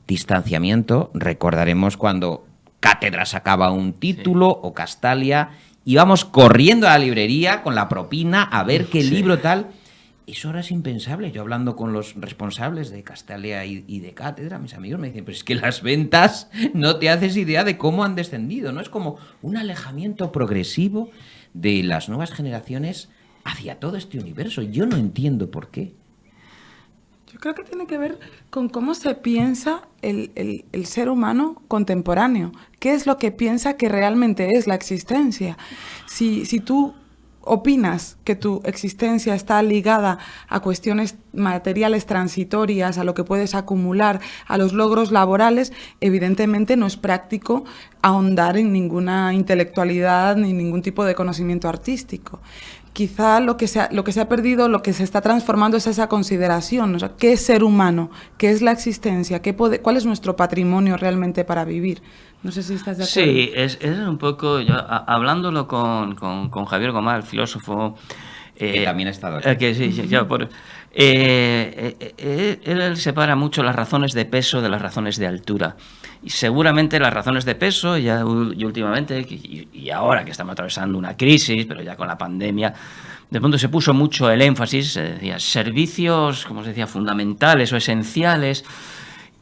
distanciamiento. Recordaremos cuando Cátedra sacaba un título, o Castalia, íbamos corriendo a la librería con la propina a ver qué libro tal. Eso ahora es impensable. Yo hablando con los responsables de Castalia y de Cátedra, mis amigos me dicen, pero es que las ventas no te haces idea de cómo han descendido, ¿no? Es como un alejamiento progresivo de las nuevas generaciones hacia todo este universo. Yo no entiendo por qué. Yo creo que tiene que ver con cómo se piensa el ser humano contemporáneo. ¿Qué es lo que piensa que realmente es la existencia? Si tú opinas que tu existencia está ligada a cuestiones materiales transitorias, a lo que puedes acumular, a los logros laborales, evidentemente no es práctico ahondar en ninguna intelectualidad ni ningún tipo de conocimiento artístico. Quizá lo que se ha perdido, lo que se está transformando es esa consideración, o sea, ¿qué es ser humano? ¿Qué es la existencia? ¿Cuál es nuestro patrimonio realmente para vivir? No sé si estás de acuerdo. Sí, es un poco, yo, hablándolo con Javier Gomá, el filósofo, Que también ha estado aquí. Que sí, él separa mucho las razones de peso de las razones de altura. Y seguramente las razones de peso, y últimamente, y ahora que estamos atravesando una crisis, pero ya con la pandemia, de pronto se puso mucho el énfasis, se decía, servicios, como se decía, fundamentales o esenciales.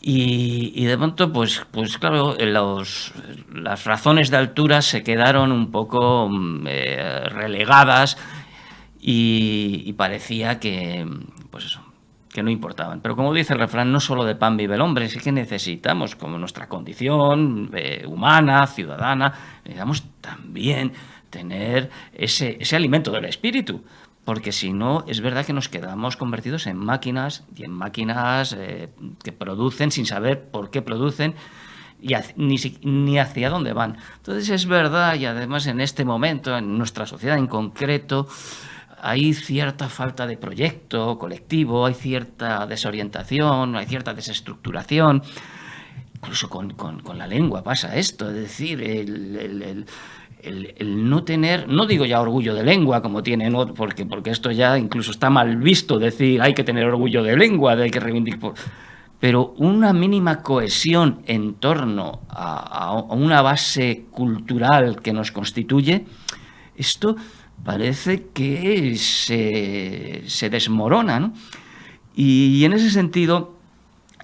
Y de pronto, pues claro, las razones de altura se quedaron un poco relegadas y parecía que, pues eso, que no importaban. Pero como dice el refrán, no solo de pan vive el hombre, sí que necesitamos, como nuestra condición humana, ciudadana, necesitamos también tener ese alimento del espíritu. Porque si no, es verdad que nos quedamos convertidos en máquinas, y en máquinas que producen sin saber por qué producen y ni hacia dónde van. Entonces es verdad, y además en este momento, en nuestra sociedad en concreto, hay cierta falta de proyecto colectivo, hay cierta desorientación, hay cierta desestructuración. Incluso con la lengua pasa esto, es decir, el no tener, no digo ya orgullo de lengua como tienen, porque esto ya incluso está mal visto, decir hay que tener orgullo de lengua, hay que reivindicar, pero una mínima cohesión en torno a una base cultural que nos constituye, esto parece que se desmorona, ¿no? Y en ese sentido,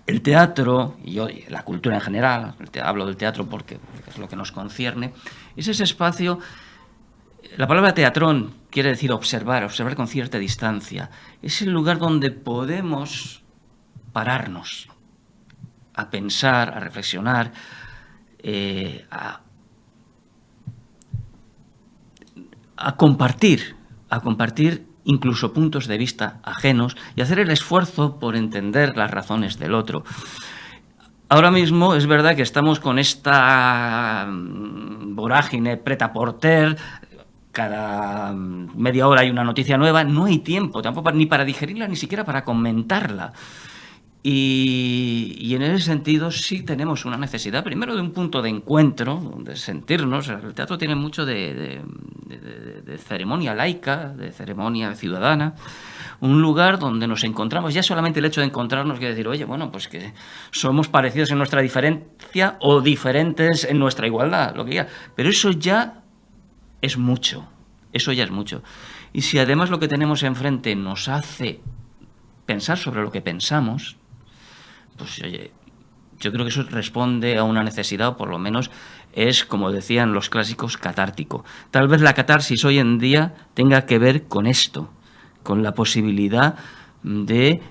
el teatro, y hoy la cultura en general, hablo del teatro porque es lo que nos concierne, es ese espacio. La palabra teatrón quiere decir observar con cierta distancia. Es el lugar donde podemos pararnos, a pensar, a reflexionar, a compartir incluso puntos de vista ajenos y hacer el esfuerzo por entender las razones del otro. Ahora mismo es verdad que estamos con esta vorágine prêt-à-porter, cada media hora hay una noticia nueva, no hay tiempo tampoco ni para digerirla, ni siquiera para comentarla. Y en ese sentido sí tenemos una necesidad, primero, de un punto de encuentro, de sentirnos. El teatro tiene mucho de ceremonia laica, de ceremonia ciudadana, un lugar donde nos encontramos. Ya solamente el hecho de encontrarnos quiere decir, oye, bueno, pues que somos parecidos en nuestra diferencia o diferentes en nuestra igualdad, lo que diga. Pero eso ya es mucho, Y si además lo que tenemos enfrente nos hace pensar sobre lo que pensamos, pues oye, yo creo que eso responde a una necesidad, o por lo menos es, como decían los clásicos, catártico. Tal vez la catarsis hoy en día tenga que ver con esto, con la posibilidad de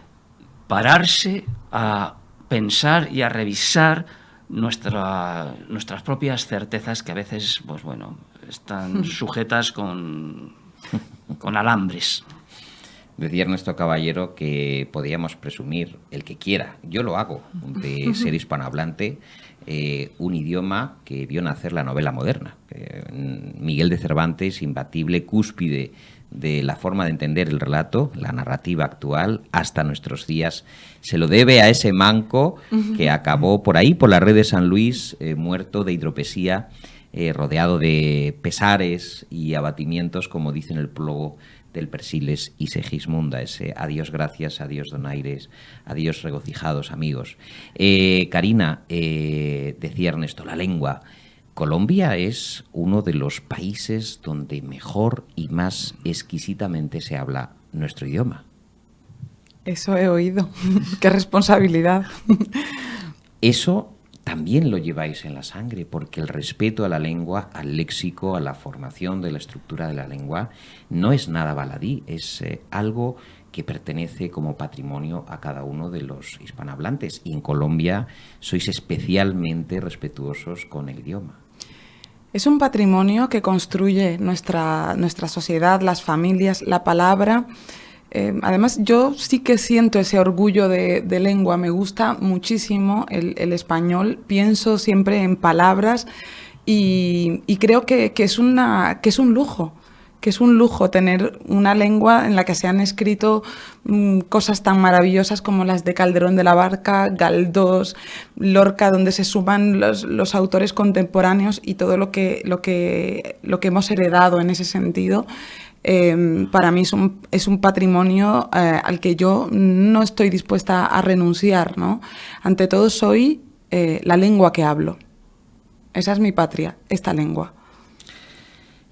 pararse a pensar y a revisar nuestras propias certezas, que a veces, pues bueno, están sujetas con alambres. Decía Ernesto Caballero que podíamos presumir, el que quiera, yo lo hago, de ser hispanohablante, un idioma que vio nacer la novela moderna. Miguel de Cervantes, imbatible cúspide de la forma de entender el relato, la narrativa actual, hasta nuestros días, se lo debe a ese manco que acabó por ahí, por la red de San Luis, muerto de hidropesía, rodeado de pesares y abatimientos, como dice en el prólogo del Persiles y Segismunda, ese adiós gracias, adiós donaires, adiós regocijados amigos. Karina, decía Ernesto, la lengua. Colombia es uno de los países donde mejor y más exquisitamente se habla nuestro idioma. Eso he oído. Qué responsabilidad. Eso también lo lleváis en la sangre, porque el respeto a la lengua, al léxico, a la formación de la estructura de la lengua, no es nada baladí, es algo que pertenece como patrimonio a cada uno de los hispanohablantes. Y en Colombia sois especialmente respetuosos con el idioma. Es un patrimonio que construye nuestra sociedad, las familias, la palabra. Además, yo sí que siento ese orgullo de lengua. Me gusta muchísimo el español. Pienso siempre en palabras y creo que es un lujo. Que es un lujo tener una lengua en la que se han escrito cosas tan maravillosas como las de Calderón de la Barca, Galdós, Lorca, donde se suman los autores contemporáneos y todo lo que hemos heredado en ese sentido. para mí es un patrimonio al que yo no estoy dispuesta a renunciar, ¿no? Ante todo soy la lengua que hablo. Esa es mi patria, esta lengua.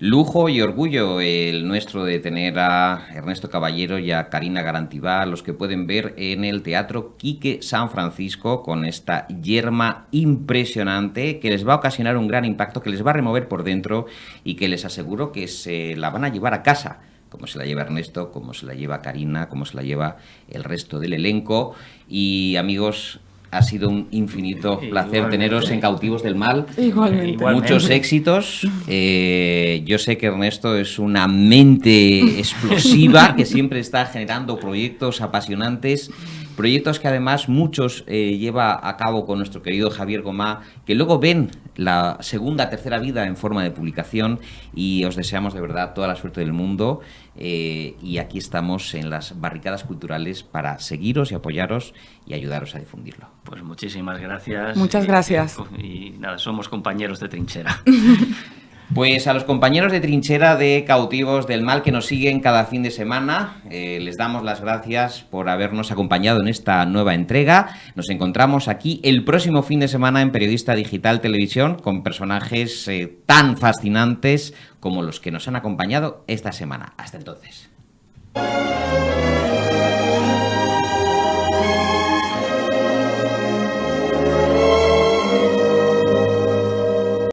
Lujo y orgullo el nuestro de tener a Ernesto Caballero y a Karina Garantibá, los que pueden ver en el Teatro Quique San Francisco con esta yerma impresionante que les va a ocasionar un gran impacto, que les va a remover por dentro y que les aseguro que se la van a llevar a casa, como se la lleva Ernesto, como se la lleva Karina, como se la lleva el resto del elenco. Y amigos, ha sido un infinito placer teneros en Cautivos del Mal. Igualmente. Muchos éxitos. Yo sé que Ernesto es una mente explosiva que siempre está generando proyectos apasionantes, proyectos que además muchos lleva a cabo con nuestro querido Javier Gomá, que luego ven la segunda, tercera vida en forma de publicación, y os deseamos de verdad toda la suerte del mundo. Y aquí estamos en las barricadas culturales para seguiros y apoyaros y ayudaros a difundirlo. Pues muchísimas gracias. Muchas gracias. Y nada, somos compañeros de trinchera. Pues a los compañeros de trinchera de Cautivos del Mal que nos siguen cada fin de semana, les damos las gracias por habernos acompañado en esta nueva entrega. Nos encontramos aquí el próximo fin de semana en Periodista Digital Televisión con personajes tan fascinantes como los que nos han acompañado esta semana. Hasta entonces.